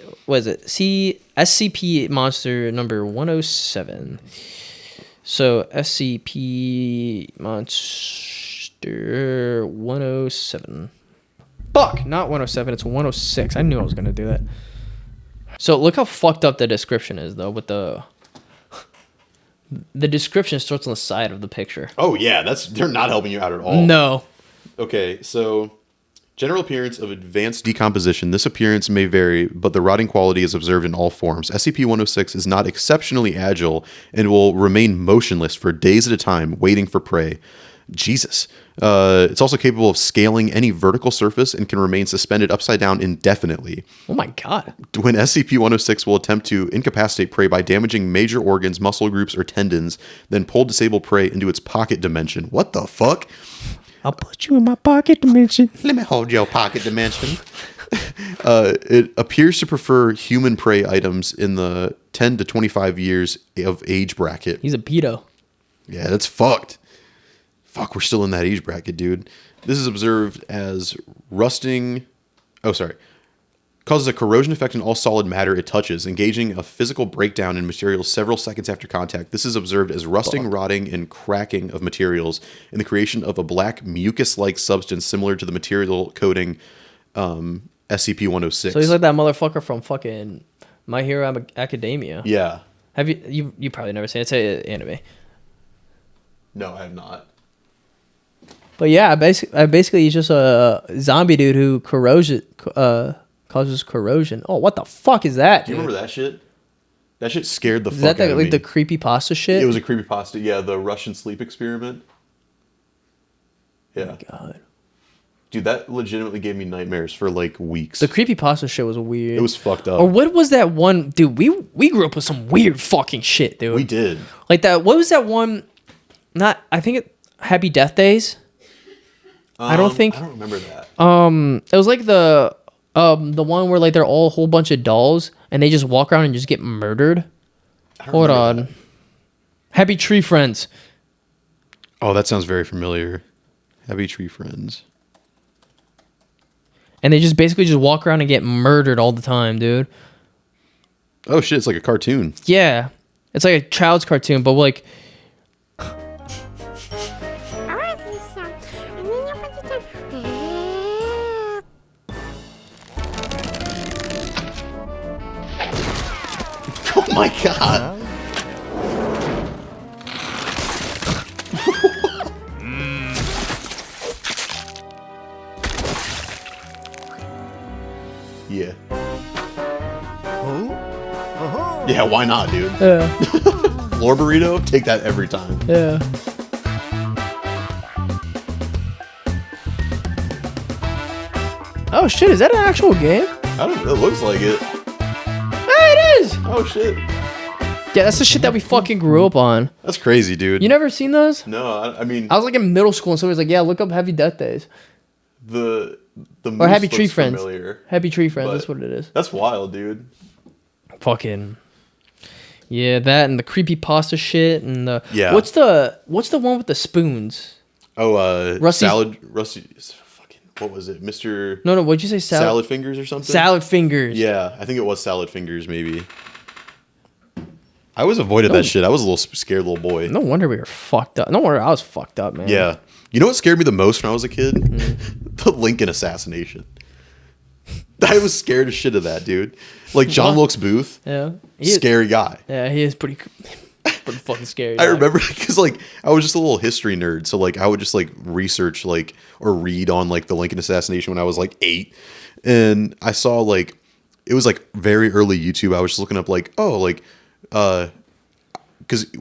Monster number 107. So, SCP Monster 107. Fuck, not 107, it's 106. I knew I was going to do that. So look how fucked up the description is, though, with the description starts on the side of the picture. Oh, yeah, they're not helping you out at all. No. Okay, so general appearance of advanced decomposition. This appearance may vary, but the rotting quality is observed in all forms. SCP-106 is not exceptionally agile and will remain motionless for days at a time, waiting for prey. Jesus. It's also capable of scaling any vertical surface and can remain suspended upside down indefinitely. Oh my god. When SCP-106 will attempt to incapacitate prey by damaging major organs, muscle groups, or tendons, then pull disabled prey into its pocket dimension. What the fuck? I'll put you in my pocket dimension. Let me hold your pocket dimension. It appears to prefer human prey items in the 10 to 25 years of age bracket. He's a pedo. Yeah, that's fucked. Fuck, we're still in that age bracket, dude. This is observed as rusting. Oh, sorry. Causes a corrosion effect in all solid matter it touches, engaging a physical breakdown in materials several seconds after contact. This is observed as rusting, rotting, and cracking of materials and the creation of a black mucus-like substance similar to the material coating SCP-106. So he's like that motherfucker from fucking My Hero Academia. Yeah. Have you probably never seen it? It's an anime. No, I have not. But yeah, basically he's just a zombie dude who causes corrosion. Oh, what the fuck is that? Do you remember that shit? That shit scared the Is fuck that out of like me. the creepypasta shit? It was a creepypasta. Yeah, the Russian sleep experiment. Yeah. God. Dude, that legitimately gave me nightmares for like weeks. The creepypasta shit was weird. It was fucked up. Or what was that one? Dude, we grew up with some weird fucking shit, dude. We did. Like that, what was that one? I think Happy Death Days. I don't remember that. It was like the one where like they're all a whole bunch of dolls and they just walk around and just get murdered. Hold on. That. Happy Tree Friends. Oh, that sounds very familiar. Happy Tree Friends. And they just basically just walk around and get murdered all the time, dude. Oh shit, it's like a cartoon. Yeah. It's like a child's cartoon, but like Oh my god. Yeah. Yeah, why not, dude? yeah. Floor burrito? Take that every time. Yeah. Oh shit, is that an actual game? I don't know. It looks like it. Hey, it is! Oh shit. Yeah, that's the shit that we fucking grew up on. That's crazy, dude. You never seen those? No, I mean I was like in middle school and somebody was like, yeah, look up Happy Death Days. the Or Happy moose Tree looks Friends. familiar, Happy Tree Friends, but that's what it is. That's wild, dude. Fucking yeah, that and the creepypasta shit and the Yeah. What's the one with the spoons? Oh, Rusty's- Rusty. Fucking. What was it, Mr. No, what'd you say? Salad Fingers or something? Salad Fingers. Yeah, I think it was Salad Fingers, maybe. I always avoided that shit. I was a little scared little boy. No wonder we were fucked up. No wonder I was fucked up, man. Yeah. You know what scared me the most when I was a kid? Mm-hmm. The Lincoln Assassination. I was scared as shit of that, dude. Like John Wilkes Booth. Yeah. Scary guy. Yeah, he is pretty fucking scary. I remember because like I was just a little history nerd, so like I would just like research like or read on like the Lincoln assassination when I was like 8, and I saw like it was like very early YouTube. I was just looking up like because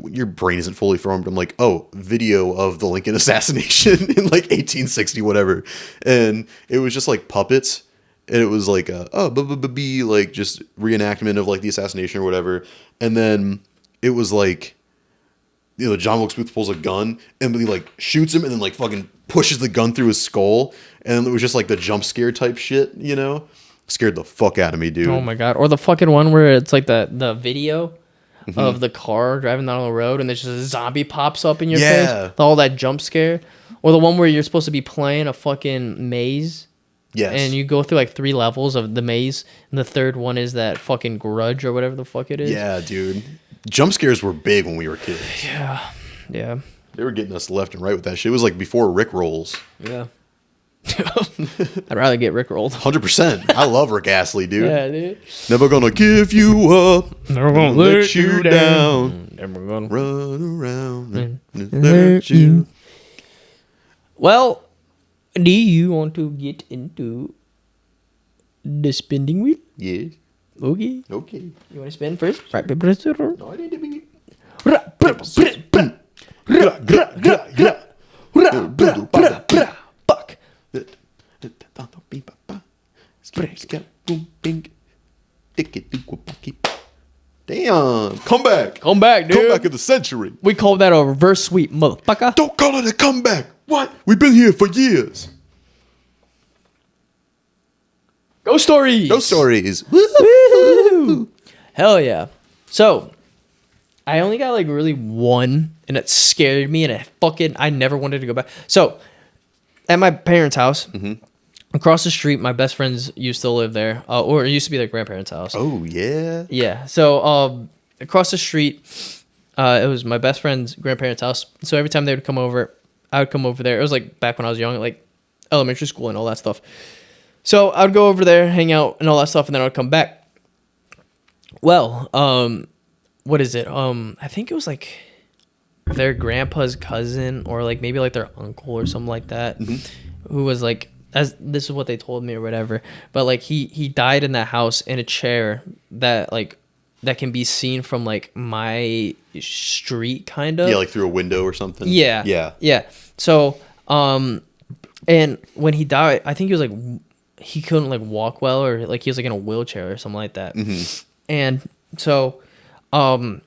your brain isn't fully formed. I'm like, oh, video of the Lincoln assassination in like 1860 whatever, and it was just like puppets. And it was like like just reenactment of like the assassination or whatever, and then it was like, you know, John Wilkes Booth pulls a gun and he like shoots him and then like fucking pushes the gun through his skull, and it was just like the jump scare type shit, you know, scared the fuck out of me, dude. Oh my god! Or the fucking one where it's like the video of the car driving down the road and there's just a zombie pops up in your Yeah. face. All that jump scare. Or the one where you're supposed to be playing a fucking maze. Yes. And you go through like 3 levels of the maze, and the third one is that fucking grudge or whatever the fuck it is. Yeah, dude. Jump scares were big when we were kids. Yeah. They were getting us left and right with that shit. It was like before Rick rolls. Yeah. I'd rather get rickrolled. 100%. I love Rick Astley, dude. Yeah, dude. Never gonna give you up. Never gonna let you down. Never gonna Run around and hurt you. Well, do you want to get into the spinning wheel? Yeah. Okay. Okay. You want to spin first? Right, paper, scissors. No, I need to be. Fuck. Damn. Comeback. Come back, dude. Comeback of the century. We call that a reverse sweep, motherfucker. Don't call it a comeback. What? We've been here for years. Ghost stories. Ghost stories. Woo! Hell yeah. So, I only got like really one, and it scared me, and I never wanted to go back. So, at my parents' house, across the street, my best friends used to live there, or it used to be their grandparents' house. Oh yeah. Yeah. So, across the street, it was my best friend's grandparents' house. So every time they would come over, I would come over there. It was like back when I was young, like elementary school and all that stuff. So I would go over there, hang out and all that stuff, and then I would come back. Well, what is it? I think it was like their grandpa's cousin or like maybe like their uncle or something like that, who was like, as this is what they told me or whatever. But like he died in that house in a chair that can be seen from like my street kind of. Yeah, like through a window or something. Yeah. Yeah. Yeah. So, and when he died, I think he was like, he couldn't like walk well, or like he was like in a wheelchair or something like that. And so, I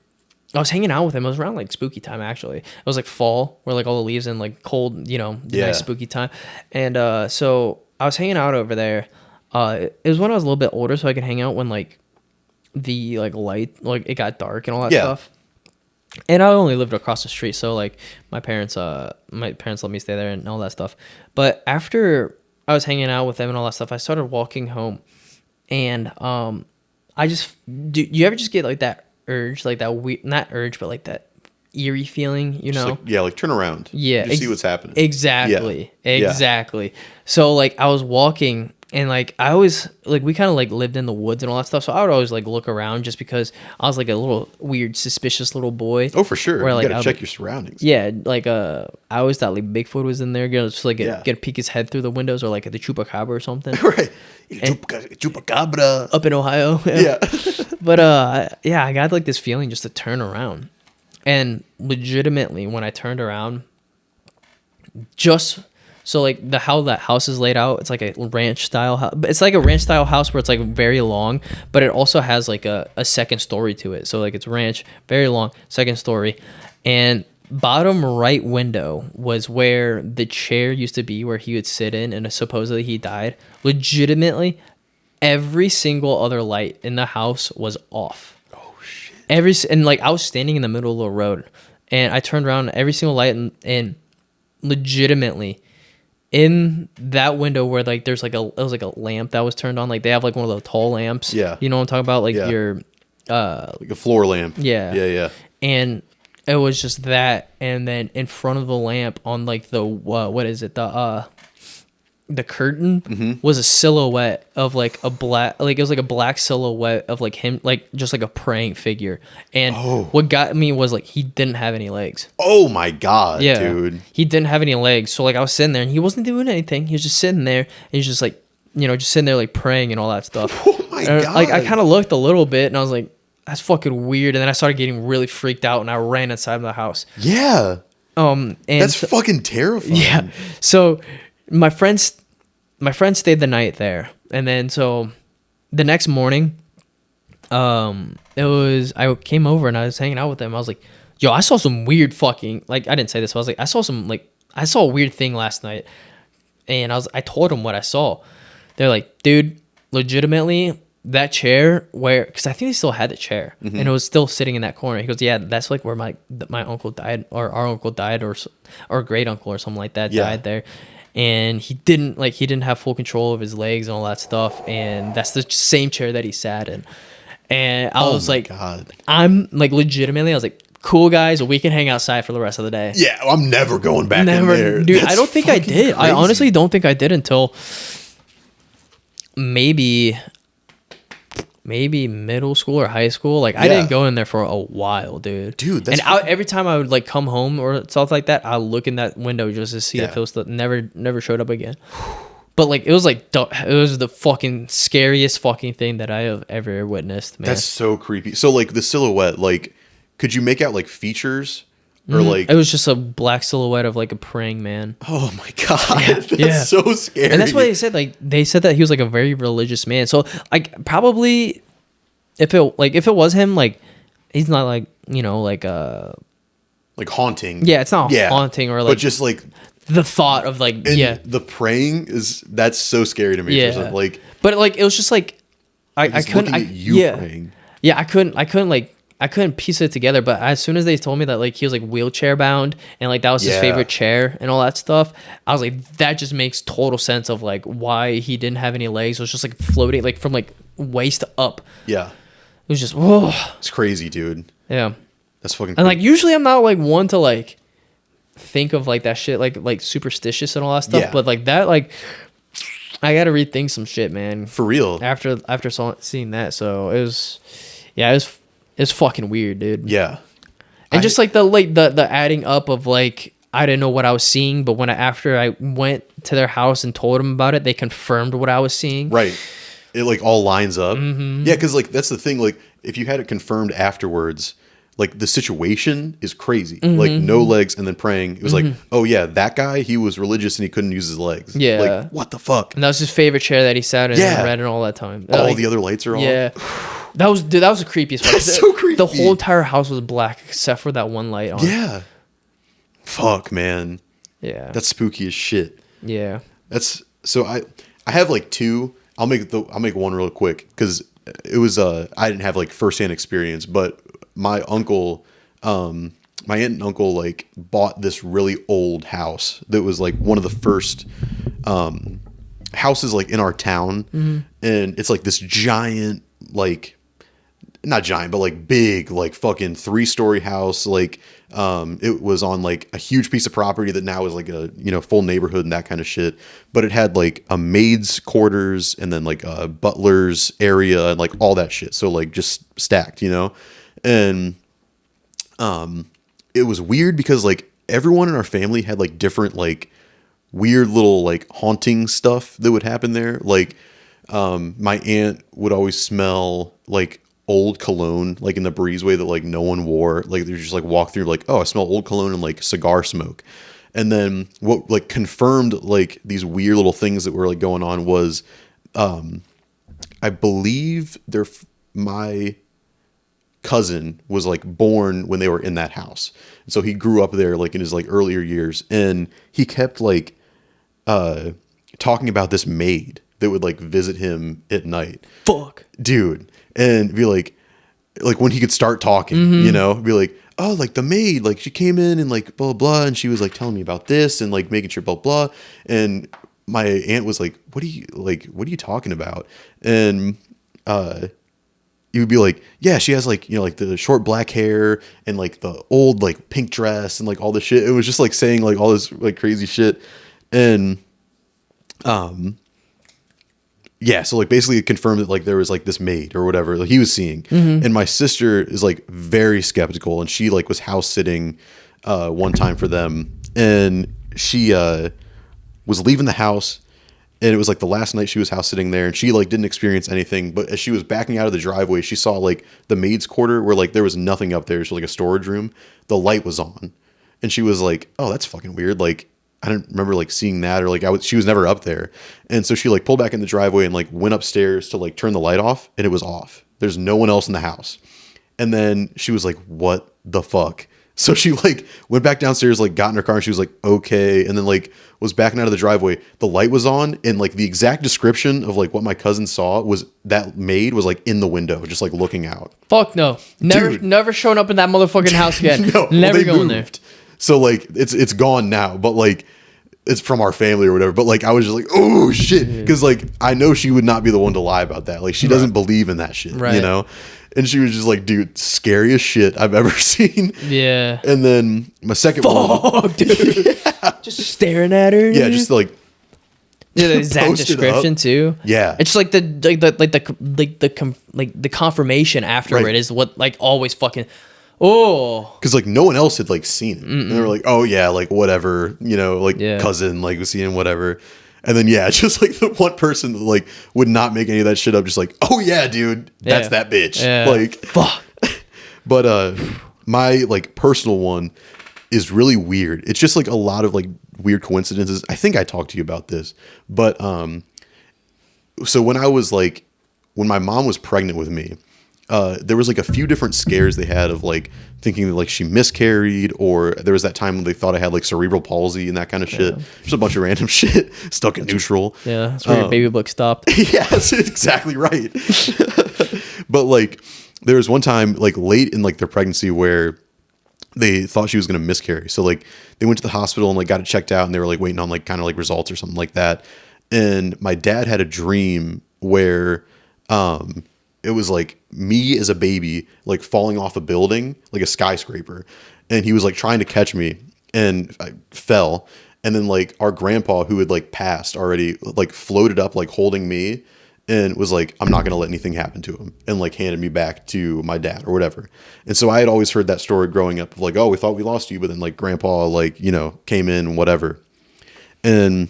was hanging out with him. It was around like spooky time, actually. It was like fall, where like all the leaves and like cold, nice spooky time. And so I was hanging out over there. It was when I was a little bit older, so I could hang out when like the like light, like it got dark and all that stuff. And I only lived across the street, so like my parents let me stay there and all that stuff. But after I was hanging out with them and all that stuff, I started walking home, and I just do you ever just get like that urge, like that not urge, but like that eerie feeling, Like turn around. Yeah, Just see what's happening. Exactly. Yeah. Exactly. So like I was walking, and like I always like we kind of like lived in the woods and all that stuff, so I would always like look around just because I was like a little weird, suspicious little boy. Oh, for sure. Where, like, you gotta check your surroundings. Yeah, like I always thought like Bigfoot was in there, just like get a peek his head through the windows, or like the chupacabra or something. Right. Chupacabra. Up in Ohio. Yeah. But I got like this feeling just to turn around, and legitimately when I turned around, just so like how that house is laid out, it's like a ranch style house. It's like a ranch style house where it's like very long, but it also has like a second story to it. So like it's ranch, very long, second story, and bottom right window was where the chair used to be where he would sit in, and supposedly he died. Legitimately, every single other light in the house was off. Oh shit. And like I was standing in the middle of the road, and I turned around, every single light, and legitimately in that window where like there's like it was like a lamp that was turned on, like they have like one of those tall lamps. Yeah. You know what I'm talking about? Like your like a floor lamp. Yeah. Yeah. And it was just that, and then in front of the lamp on like the the curtain was a silhouette of like a black, like it was like a black silhouette of like him, like just like a praying figure. And what got me was like he didn't have any legs. Oh my god, dude. He didn't have any legs. So like I was sitting there and he wasn't doing anything. He was just sitting there, and he's just like, just sitting there like praying and all that stuff. Oh my god. Like I kind of looked a little bit and I was like, that's fucking weird. And then I started getting really freaked out, and I ran inside of the house. Yeah. And that's fucking terrifying. Yeah. So my friend stayed the night there, and then so the next morning, I came over and I was hanging out with them. I was like, yo, I saw some weird fucking, like, I didn't say this, but I was like, I saw a weird thing last night, and I told them what I saw. They're like, dude, legitimately, that chair because I think they still had the chair, and it was still sitting in that corner. He goes, yeah, that's like where my uncle died, or our uncle died, or great uncle or something like that died there. And he didn't have full control of his legs and all that stuff, and that's the same chair that he sat in. And I was like, God. I'm like, legitimately, I was like, cool guys, we can hang outside for the rest of the day. Yeah, I'm never going back in there. Dude, I don't think I did. Crazy. I honestly don't think I did until maybe middle school or high school. Like, I didn't go in there for a while, dude. That's every time I would like come home or stuff like that, I look in that window just to see if it was never showed up again. But like, it was the fucking scariest fucking thing that I have ever witnessed, man. That's so creepy. So like the silhouette, like, could you make out like features? Or like, it was just a black silhouette of like a praying man. Oh my god, that's so scary. And that's why they said, like, they said that he was like a very religious man. So like, probably if it was him, like, he's not like, like haunting. Yeah, it's not haunting or like, but just like the thought of like, And the praying that's so scary to me. Yeah. Like, but like it was just like I just couldn't. looking at you praying. Yeah, I couldn't piece it together. But as soon as they told me that like he was like wheelchair bound and like that was his favorite chair and all that stuff, I was like, that just makes total sense of like why he didn't have any legs. It was just like floating like from like waist up. Yeah. It was just whoa. It's crazy, dude. Yeah. That's fucking And like usually I'm not like one to like think of like that shit like superstitious and all that stuff. Yeah. But like that like I gotta rethink some shit, man. For real. After seeing that, so it was fucking weird, dude. Yeah. And just like the adding up of like I didn't know what I was seeing, but after I went to their house and told them about it, they confirmed what I was seeing. Right. It like all lines up. Mm-hmm. Yeah, because like that's the thing. Like if you had it confirmed afterwards, like the situation is crazy. Mm-hmm. Like no legs and then praying. It was like, oh yeah, that guy, he was religious and he couldn't use his legs. Yeah. Like what the fuck? And that was his favorite chair that he sat in Yeah. and read and all that time. All Like, the other lights are on. yeah. That was the creepiest part. That's so creepy. The whole entire house was black except for that one light on. Yeah. Fuck, man. Yeah. That's spooky as shit. yeah. That's so I have like two. I'll make one real quick because it was I didn't have like firsthand experience, but my uncle, my aunt and uncle like bought this really old house that was like one of the first houses like in our town, and it's like this giant like. Not giant, but like big, like fucking 3-story house. Like, it was on like a huge piece of property that now is like a, full neighborhood and that kind of shit. But it had like a maid's quarters and then like a butler's area and like all that shit. So like just stacked, and, it was weird because like everyone in our family had like different, like weird little like haunting stuff that would happen there. Like, my aunt would always smell like old cologne, like in the breezeway that like no one wore. Like they just like walk through like, oh, I smell old cologne and like cigar smoke. And then what like confirmed like these weird little things that were like going on was, I believe my cousin was like born when they were in that house. And so he grew up there like in his like earlier years, and he kept like talking about this maid that would like visit him at night. Fuck. Dude. And be like when he could start talking, be like, oh, like the maid, like she came in and like blah, blah, and she was like telling me about this and like making sure blah, blah. And my aunt was like, what are you talking about? And, you would be like, yeah, she has like, like the short black hair and like the old like pink dress and like all this shit. It was just like saying like all this like crazy shit. And, yeah, so like basically it confirmed that like there was like this maid or whatever like he was seeing. And my sister is like very skeptical, and she like was house sitting one time for them, and she was leaving the house, and it was like the last night she was house sitting there, and she like didn't experience anything. But as she was backing out of the driveway, she saw like the maid's quarter where like there was nothing up there. It was like a storage room. The light was on, and she was like, oh, that's fucking weird. Like I didn't remember like seeing that, or like she was never up there. And so she like pulled back in the driveway and like went upstairs to like turn the light off, and it was off. There's no one else in the house. And then she was like, what the fuck? So she like went back downstairs, like got in her car, and she was like, okay. And then like was backing out of the driveway. The light was on, and like the exact description of like what my cousin saw was that maid was like in the window, just like looking out. Fuck no. Never showing up in that motherfucking house again. No, never they going moved. there. So like it's gone now, but like it's from our family or whatever. But like I was just like, oh shit, because like I know she would not be the one to lie about that. Like she doesn't believe in that shit, Right. And she was just like, dude, scariest shit I've ever seen. Yeah. And then my second one, Dude. Just staring at her. yeah, just like Yeah, the exact posted description up. too. Yeah. It's just like the confirmation afterward Right. is what like always fucking. Oh. because like no one else had like seen it, and they were like, oh yeah, like whatever, like Yeah. cousin like was seeing whatever. And then yeah, just like the one person that like would not make any of that shit up, just like, oh yeah, dude, that's Yeah. that bitch. Yeah. Like Fuck. But my like personal one is really weird. It's just like a lot of like weird coincidences. I think I talked to you about this, but so when my mom was pregnant with me, there was like a few different scares they had of like thinking that like she miscarried, or there was that time when they thought I had like cerebral palsy and that kind of shit. Just a bunch of random shit stuck in neutral. Yeah, that's where your baby book stopped. Yeah, that's exactly right. But like there was one time like late in like their pregnancy where they thought she was going to miscarry. So like they went to the hospital and like got it checked out, and they were like waiting on like kind of like results or something like that. And my dad had a dream where it was like me as a baby like falling off a building, like a skyscraper, and he was like trying to catch me, and I fell. And then like our grandpa, who had like passed already, like floated up like holding me, and was like, I'm not going to let anything happen to him, and like handed me back to my dad or whatever. And so I had always heard that story growing up of like, oh, we thought we lost you, but then like grandpa like, you know, came in and whatever. And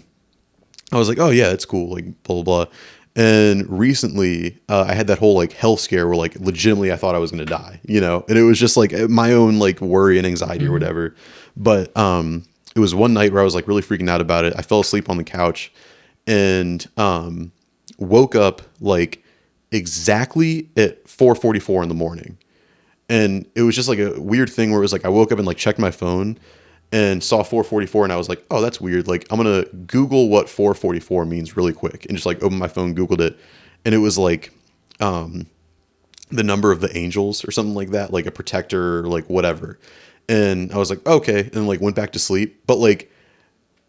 I was like, oh yeah, it's cool, like blah, blah, blah. And recently I had that whole like health scare where like legitimately I thought I was going to die, you know, and it was just like my own like worry and anxiety or whatever. But it was one night where I was like really freaking out about it. I fell asleep on the couch and woke up like exactly at 4:44 in the morning. And it was just like a weird thing where it was like I woke up and like checked my phone and saw 4:44, and I was like, oh, that's weird. Like, I'm going to Google what 4:44 means really quick, and just like opened my phone, Googled it. And it was like the number of the angels or something like that, like a protector, or like whatever. And I was like, okay. And then like went back to sleep, but like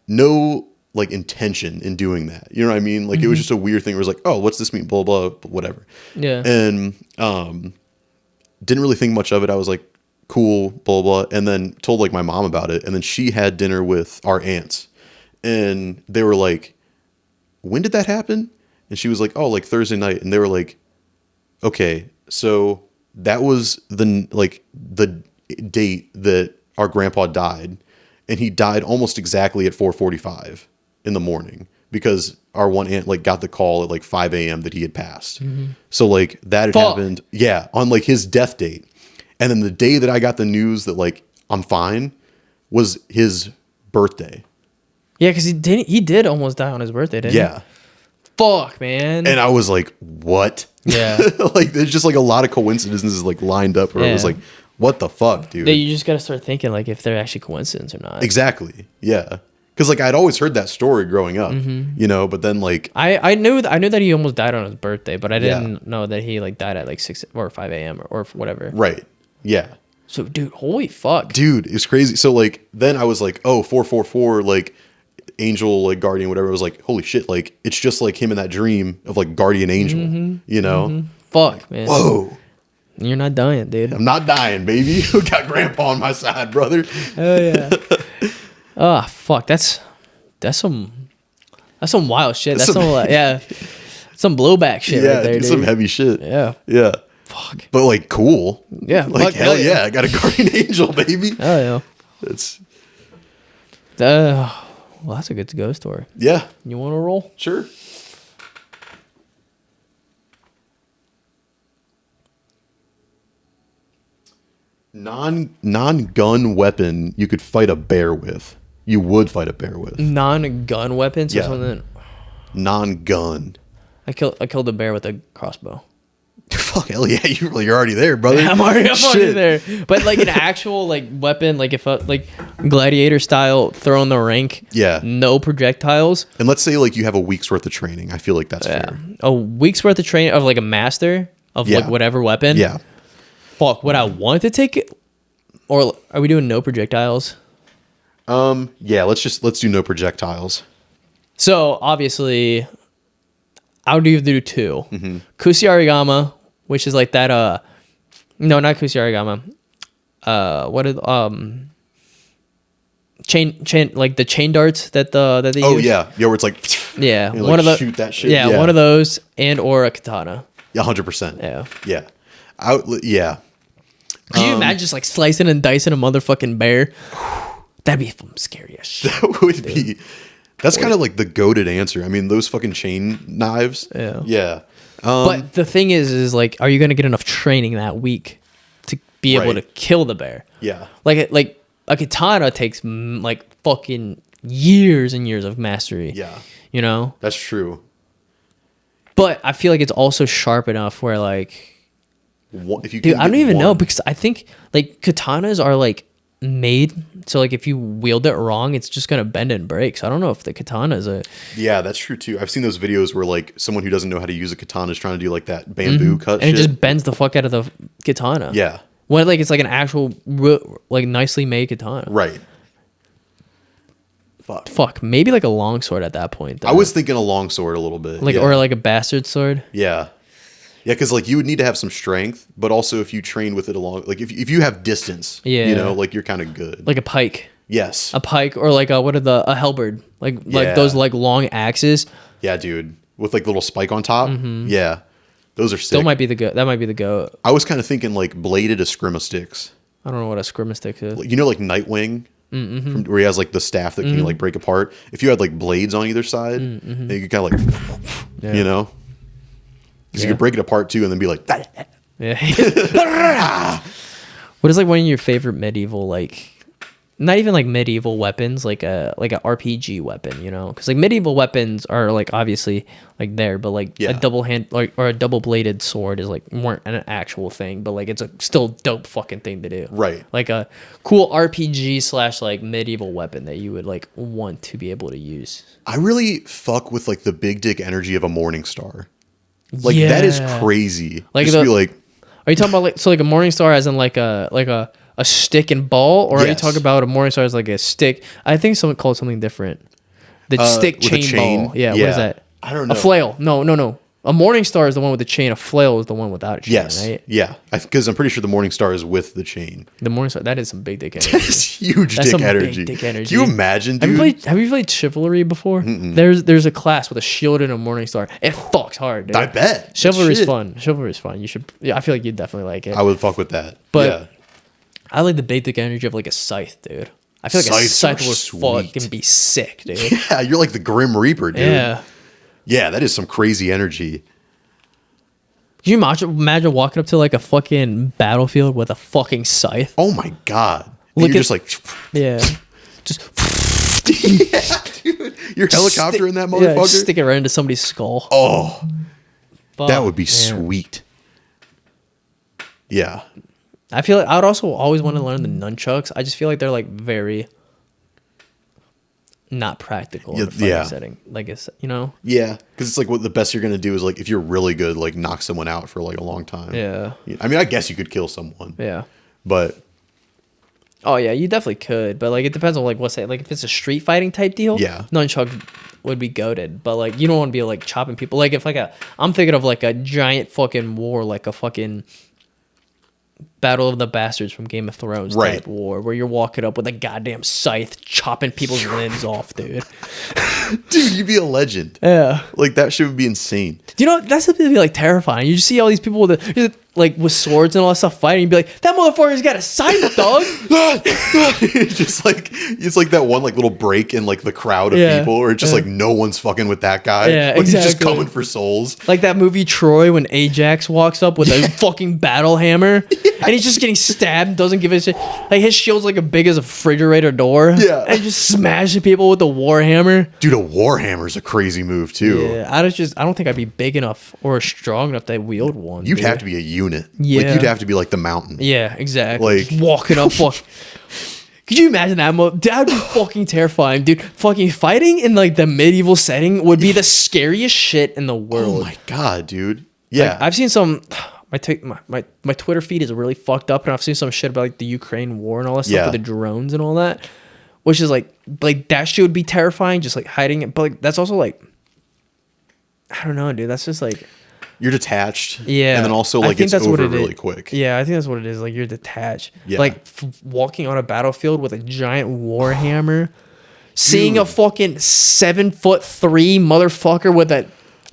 no like intention in doing that. You know what I mean? Like it was just a weird thing where it was like, oh, what's this mean? Blah, blah, blah, whatever. Yeah. And didn't really think much of it. I was like, cool, blah, blah, and then told like my mom about it. And then she had dinner with our aunts, and they were like, when did that happen? And she was like, oh, like Thursday night. And they were like, okay, so that was the date that our grandpa died, and he died almost exactly at 4:45 in the morning, because our one aunt like got the call at like 5 a.m. that he had passed. So like that had happened, yeah, on like his death date. And then the day that I got the news that like I'm fine was his birthday. Yeah, because he did almost die on his birthday, didn't he? Yeah. Fuck, man. And I was like, what? Yeah. Like there's just like a lot of coincidences like lined up where I was like, what the fuck, dude? Yeah, you just got to start thinking like if they're actually coincidence or not. Exactly. Yeah. Because like I'd always heard that story growing up, you know, but then like I knew that he almost died on his birthday, but I didn't know that he like died at like 6 or 5 a.m. or whatever. right. Yeah. So, dude, holy fuck. Dude, it's crazy. So like then I was like, oh, 444, like angel, like guardian, whatever. I was like, holy shit, like it's just like him in that dream of like guardian angel, you know? Fuck, man. Whoa. You're not dying, dude. I'm not dying, baby. We got grandpa on my side, brother. Oh yeah. Oh fuck, that's some wild shit. That's some some blowback shit right there, dude. Some heavy shit. Yeah. Yeah. Fuck. But like cool. Yeah. Like fuck, hell yeah, I got a guardian angel, baby. Oh yeah. It's well, that's a good ghost story. yeah. You want to roll? Sure. Non-gun weapon you could fight a bear with. You would fight a bear with. Non-gun weapons or Yeah. something. Non-gun. I killed a bear with a crossbow. Fuck hell yeah, you're already there, brother. I'm already Shit. there. But like an actual like weapon, like if like gladiator style, throw in the rink. Yeah. No projectiles. And let's say like you have a week's worth of training. I feel like that's fair. A week's worth of training of like a master of like Yeah. whatever weapon. Yeah. Fuck, would I want to take it? Or are we doing no projectiles? Yeah, let's do no projectiles. So obviously, I would do two. Mm-hmm. Kusarigama, which is like that. No, not Kusarigama. What is chain like the chain darts that they use? Oh yeah, where it's like Yeah, you know, one like of the shoot that shit. Yeah, one of those, and or a katana. Yeah, 100%. Yeah. Yeah. Yeah. Can you imagine just like slicing and dicing a motherfucking bear? That'd be scary as shit. That would be. That's kind of like the goated answer. I mean, those fucking chain knives. Yeah. Yeah. But the thing is like, are you gonna get enough training that week to be able to Right. kill the bear? Yeah. Like a katana takes like fucking years and years of mastery. Yeah. You know? That's true. But I feel like it's also sharp enough where like if you Dude, can I don't get even know one- because I think like katanas are like made so like if you wield it wrong, it's just gonna bend and break. So I don't know if the katana is a Yeah, that's true too. I've seen those videos where like someone who doesn't know how to use a katana is trying to do like that bamboo cut and shit. it just bends the fuck out of the katana. Yeah. When like it's like an actual like nicely made katana. Right. Fuck, maybe like a long sword at that point. Though. I was thinking a long sword a little bit. like yeah. or like a bastard sword. Yeah. Yeah, because like you would need to have some strength, but also if you train with it along, like if you have distance, Yeah. you know, like you're kind of good. Like a pike. Yes. A pike or like a halberd. Like Yeah. those like long axes. Yeah, dude. With like little spike on top. Yeah. Those are sick. That might be the goat. I was kind of thinking like bladed eskrima sticks. I don't know what a skirmish stick is. You know, like Nightwing, from, where he has like the staff that can like break apart. If you had like blades on either side, then you could kind of like, Yeah. you know, because you could break it apart too, and then be like, Yeah. What is like one of your favorite medieval like not even like medieval weapons, like a RPG weapon, you know? Because like medieval weapons are like obviously like there, but like Yeah. a double hand like or a double bladed sword is like more an actual thing, but like it's a still dope fucking thing to do. Right. Like a cool RPG / like medieval weapon that you would like want to be able to use. I really fuck with like the big dick energy of a morning star. Like that is Yeah. crazy. Like Just the- be like, Are you talking about like so like a morning star as in like a stick and ball, or are you Yes. talking about a morning star as like a stick? I think someone called something different. The stick with a chain, chain? ball. Yeah, what Yeah. is that? I don't know. A flail. No. A morning star is the one with the chain. A flail is the one without a chain. yes, Right? yeah, because I'm pretty sure the morning star is with the chain. The morning star. That is some big dick energy. That's huge That's dick some energy. big dick energy. Can you imagine, Have dude? you played Chivalry before? There's a class with a shield and a morning star. It fucks hard, dude. I bet. Chivalry is Shit. fun. Chivalry is fun. You should. Yeah, I feel like you'd definitely like it. I would fuck with that. But- yeah. I like the big dick energy of like a scythe, dude. I feel like a Scythes scythe are would sweet. fucking be sick, dude. Yeah, you're like the Grim Reaper, dude. Yeah. Yeah, that is some crazy energy. Can you imagine walking up to like a fucking battlefield with a fucking scythe? Oh my god. And Look you're at- just like, Yeah. Just yeah, dude. You're helicopter in that motherfucker. Yeah, just stick it right into somebody's skull. Oh, Fuck, that would be man. sweet. Yeah. I feel like I would also always want to learn the nunchucks. I just feel like they're like very not practical in a fighting Yeah. setting. Like it's you know? Yeah, because it's like what the best you're gonna do is like if you're really good, like knock someone out for like a long time. Yeah. I mean, I guess you could kill someone. Yeah. But Oh yeah, you definitely could, but like it depends on like what's it like if it's a street fighting type deal. Yeah. nunchuck would be goated, but like you don't want to be like chopping people. Like if I'm thinking of like a giant fucking war, like a fucking Battle of the Bastards from Game of Thrones Right. type war, where you're walking up with a goddamn scythe chopping people's limbs off, dude. dude, you'd be a legend. Yeah. Like that shit would be insane. You know that's something to be like terrifying. You just see all these people with like with swords and all that stuff fighting. You'd be like, that motherfucker's got a scythe, dog. Just like it's like that one like little break in like the crowd of Yeah. people, or just Yeah. like no one's fucking with that guy. Yeah, Like he's just exactly. coming for souls. Like that movie Troy when Ajax walks up with a fucking battle hammer and he's just getting stabbed, doesn't give a shit. Like his shield's like as big as a refrigerator door. Yeah. And just smashing people with the war hammer. Dude, a warhammer's a crazy move too. Yeah. I don't think I'd be big enough or strong enough to wield one. You'd dude. have to be a unit. Yeah. Like you'd have to be like the mountain. Yeah, exactly. Like- Just walking up Could you imagine that? That would be fucking terrifying, dude. Fucking fighting in like the medieval setting would be the scariest shit in the world. Oh my god, dude. Yeah. Like, I've seen some. My Twitter feed is really fucked up, and I've seen some shit about like the Ukraine war and all that stuff Yeah. with the drones and all that, which is like that shit would be terrifying, just like hiding it. But like that's also like, I don't know, dude. That's just like, You're detached. yeah. And then also I like think it's that's what over it is. really quick. Yeah, I think that's what it is. Like you're detached. Yeah. Like walking on a battlefield with a giant war hammer, seeing a Dude. fucking 7'3" motherfucker with a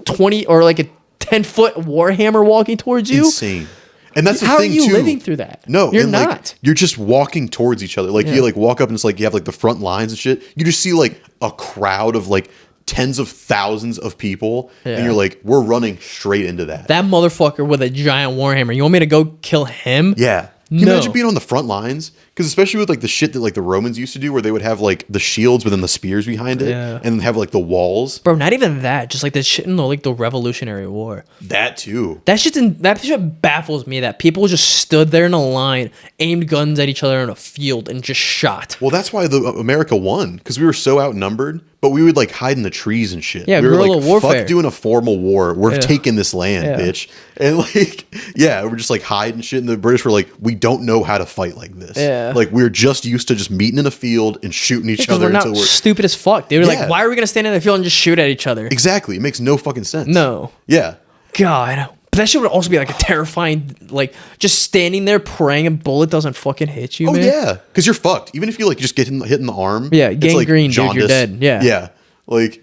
20 or like a 10-foot war hammer walking towards you. Insane. And that's the How thing are you too. living through that? No, you're and, not. Like, you're just walking towards each other. Like Yeah. you like walk up and it's like you have like the front lines and shit. You just see like a crowd of like tens of thousands of people, Yeah. and you're like, we're running straight into that. That motherfucker with a giant warhammer. You want me to go kill him? Yeah. Can you No. imagine being on the front lines, Because especially with like the shit that like the Romans used to do, where they would have like the shields but then the spears behind it, Yeah. and have like the walls. Bro, not even that. Just like the shit in the Revolutionary War. That too. That shit baffles me that people just stood there in a line, aimed guns at each other in a field, and just shot. Well, that's why the America won, because we were so outnumbered. But we would like hide in the trees and shit. Yeah, we were guerrilla like, warfare. fuck doing a formal war. We're Yeah. taking this land, Yeah. bitch. And like, yeah, we're just like hiding shit. And the British were like, we don't know how to fight like this. Yeah. Like we're just used to just meeting in a field and shooting each Because other we're not until we're stupid as fuck. They were Yeah. like, why are we gonna stand in the field and just shoot at each other? exactly. It makes no fucking sense. No. Yeah. God. But that shit would also be like a terrifying, like just standing there praying a bullet doesn't fucking hit you, Oh man. yeah, because you're fucked. Even if you like just get hit in the arm. Yeah, it's, like, gangrene, dude, you're jaundice. dead. Yeah. Yeah. Like,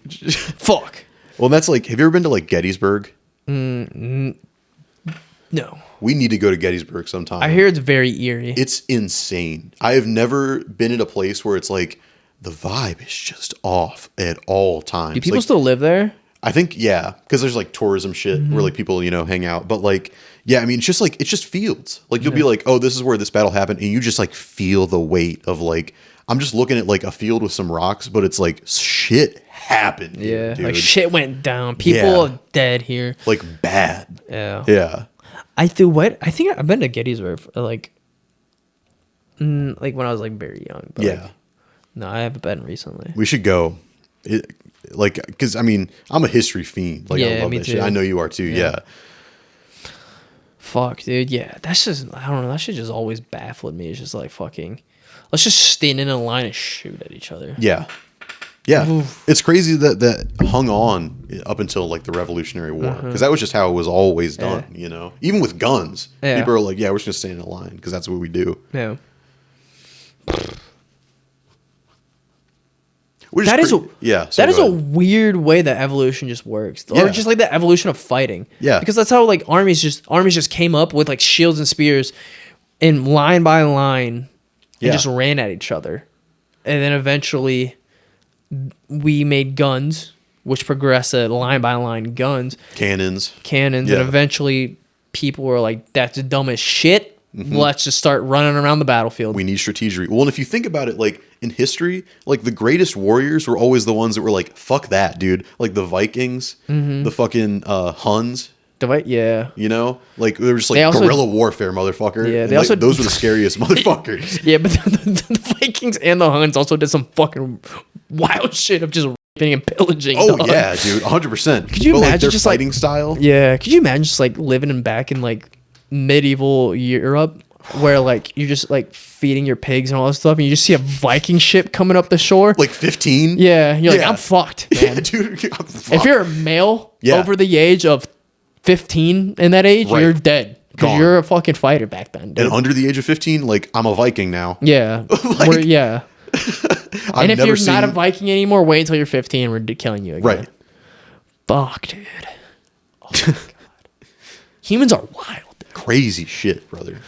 Fuck. well, that's like. Have you ever been to like Gettysburg? No. We need to go to Gettysburg sometime. I hear it's very eerie. It's insane. I have never been in a place where it's like the vibe is just off at all times. Do people Like, still live there? I think yeah, because there's like tourism shit Mm-hmm. where like people hang out. But like yeah, I mean it's just fields. Like you'll be like, oh, this is where this battle happened, and you just like feel the weight of like I'm just looking at like a field with some rocks, but it's like shit happened. here, Yeah. dude. Like shit went down. People Yeah. are dead here. Like bad. Yeah. Yeah. I think I've been to Gettysburg like when I was like very young. But Yeah. like, no, I haven't been recently. We should go. Like, because I mean, I'm a history fiend. Like, I Yeah, love me that shit. too. I know you are too. Yeah. Fuck, dude. Yeah, that's just I don't know. That shit just always baffled me. It's just like fucking. Let's just stand in a line and shoot at each other. Yeah. Yeah. It's crazy that hung on up until like the Revolutionary War, because that was just how it was always done. Yeah. You know, even with guns, Yeah. people are like, yeah, we're just gonna stand in a line because that's what we do. Yeah. Which That is a yeah. so that is go a ahead. weird way that evolution just works, Yeah. or just like the evolution of fighting. Yeah. because that's how like armies just came up with like shields and spears, in line by line, and Yeah. just ran at each other, and then eventually we made guns, which progressed to line by line cannons, cannons. and Yeah. eventually people were like, "That's dumb as shit. Let's just start running around the battlefield." Mm-hmm. We need strategy. Well, and if you think about it, like in history, like the greatest warriors were always the ones that were like, "Fuck that, dude!" Like the Vikings, the fucking Huns. Yeah. You know, like they were just like They also- guerrilla warfare, motherfucker. Yeah, And, they like, also- those were the scariest motherfuckers. Yeah, but the Vikings and the Huns also did some fucking wild shit of just raping and pillaging. Oh dog. yeah, dude, 100%. Could you but, like, imagine their just, like- fighting style? Yeah, could you imagine just like living in back in like medieval Europe, where like you're just like feeding your pigs and all that stuff, and you just see a Viking ship coming up the shore? Like 15? Yeah, you're like, Yeah. I'm fucked, Yeah, man. dude. I'm If fucked. you're a male Yeah. over the age of 15 in that age, Right. you're dead because Gone. you're a fucking fighter back then, dude. and under the age of 15, like I'm a Viking now. Yeah, yeah. I've And if never you're seen, not a Viking anymore, wait until you're 15. We're killing you again. right? Fuck, dude. Oh my god. Humans are wild. Dude. Crazy shit, brother.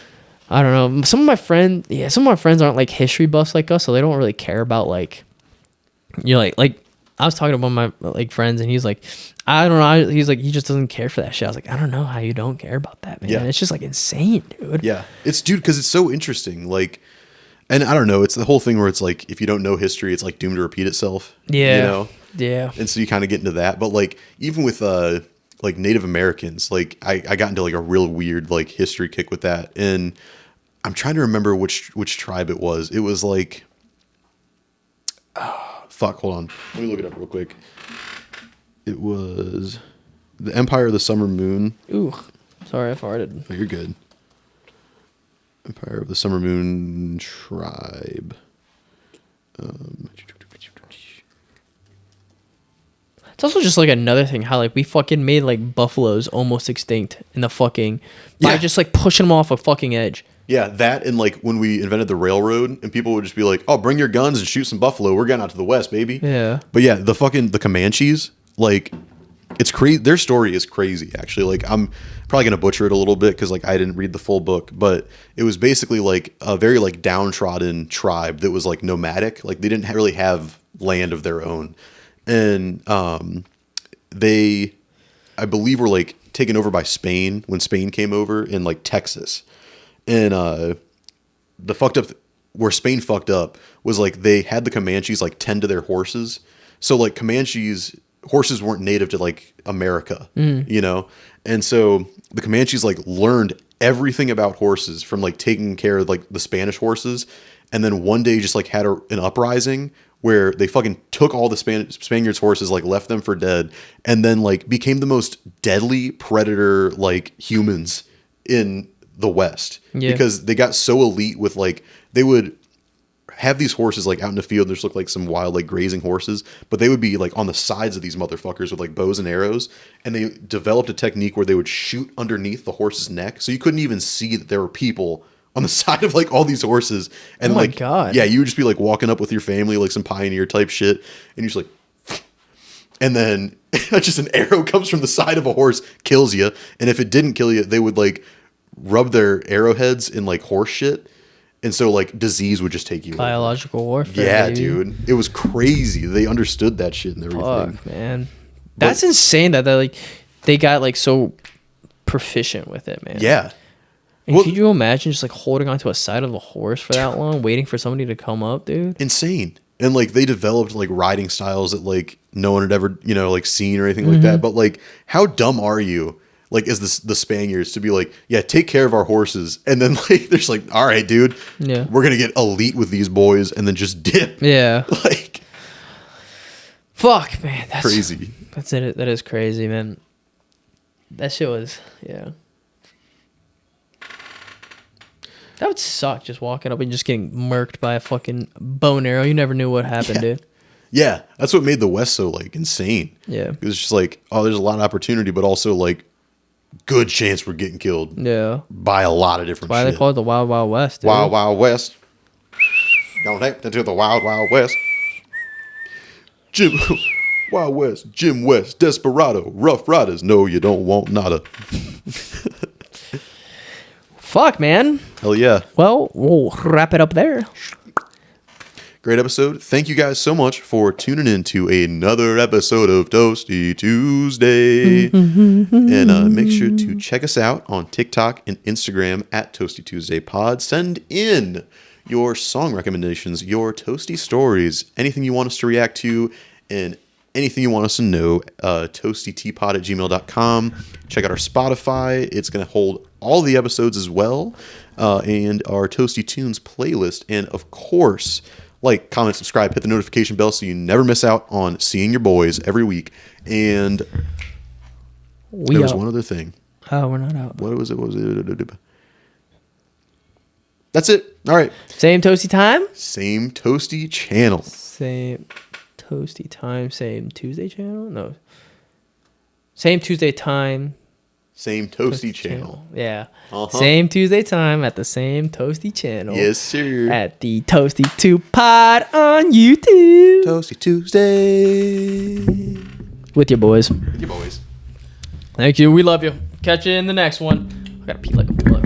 I don't know. Some of my friends aren't like history buffs like us, so they don't really care about like. You're like I was talking to one of my like friends, and he's like, I don't know. He's like, he just doesn't care for that shit. I was like, I don't know how you don't care about that, man. Yeah. It's just like insane, dude. Yeah, it's dude because it's so interesting. Like, and I don't know. It's the whole thing where it's like if you don't know history, it's like doomed to repeat itself. Yeah. you know. Yeah. And so you kind of get into that. But like even with like Native Americans, like I got into like a real weird like history kick with that. And I'm trying to remember which tribe it was. It was like fuck, hold on. Let me look it up real quick. It was the Empire of the Summer Moon. Ooh, sorry, I farted. Oh, you're good. Empire of the Summer Moon tribe. It's also just like another thing how like we fucking made like buffaloes almost extinct in the fucking by Yeah. just like pushing them off a fucking edge. Yeah, that and like when we invented the railroad and people would just be like, "Oh, bring your guns and shoot some buffalo. We're going out to the west, baby." Yeah. But yeah, the Comanches, like it's crazy. Their story is crazy actually. Like I'm probably going to butcher it a little bit cuz like I didn't read the full book, but it was basically like a very like downtrodden tribe that was like nomadic. Like they didn't really have land of their own. And they I believe were like taken over by Spain when Spain came over in like Texas. And the fucked up where Spain fucked up was like they had the Comanches like tend to their horses. So like horses weren't native to like America, you know? And so the Comanches like learned everything about horses from like taking care of like the Spanish horses. And then one day just like had an uprising where they fucking took all the Spaniards' horses, like left them for dead, and then like became the most deadly predator like humans in the West. Yeah. Because they got so elite with like, they would have these horses like out in the field and just look like some wild like grazing horses, but they would be like on the sides of these motherfuckers with like bows and arrows, and they developed a technique where they would shoot underneath the horse's neck, so you couldn't even see that there were people on the side of like all these horses. And Oh my like, God. yeah, you would just be like walking up with your family, like some pioneer type shit, and you're just like, and then just an arrow comes from the side of a horse, kills you, and if it didn't kill you, they would like rub their arrowheads in like horse shit. And so, like, disease would just take you over. Biological warfare. Yeah, baby. dude. It was crazy. They understood that shit and everything. Fuck, man. That's insane that they got, like, so proficient with it, man. Yeah. And Well- could you imagine just, like, holding onto a side of a horse for that long, waiting for somebody to come up, dude? Insane. And, like, they developed, like, riding styles that, like, no one had ever, you know, like, seen or anything like that. But, like, how dumb are you? Like, as the Spaniards to be like, yeah, take care of our horses. And then, like, they're just like, all right, dude. Yeah. We're going to get elite with these boys and then just dip. Yeah. Like, Fuck, man. That's crazy. That's it. That is crazy, man. That shit was, yeah. That would suck, just walking up and just getting murked by a fucking bow and arrow. You never knew what happened, Yeah. dude. Yeah. That's what made the West so, like, insane. Yeah. It was just like, oh, there's a lot of opportunity, but also, like, good chance we're getting killed Yeah. by a lot of different Why shit. they call it the Wild Wild West, dude. Wild Wild West. Don't take to the Wild Wild West. Jim Wild West, Jim West, Desperado, Rough Riders. No, you don't want nada. Fuck, man. Hell yeah. Well, we'll wrap it up there. Great episode. Thank you guys so much for tuning in to another episode of Toasty Tuesday. And make sure to check us out on TikTok and Instagram at Toasty Tuesday Pod. Send in your song recommendations, your toasty stories, anything you want us to react to, and anything you want us to know. toastyteapod@gmail.com. Check out our Spotify. It's going to hold all the episodes as well, and our Toasty Tunes playlist. And of course, like, comment, subscribe, hit the notification bell so you never miss out on seeing your boys every week. And there was one other thing. Oh, we're not out. What was it? That's it. All right. Same toasty time? Same Toasty channel. Same toasty time. Same Tuesday channel? No. Same Tuesday time. Same Toasty channel. Yeah. Uh-huh. Same Tuesday time at the same Toasty channel. Yes, sir. At the Toasty 2 Pod on YouTube. Toasty Tuesday. With your boys. With your boys. Thank you. We love you. Catch you in the next one. I gotta pee like a plug.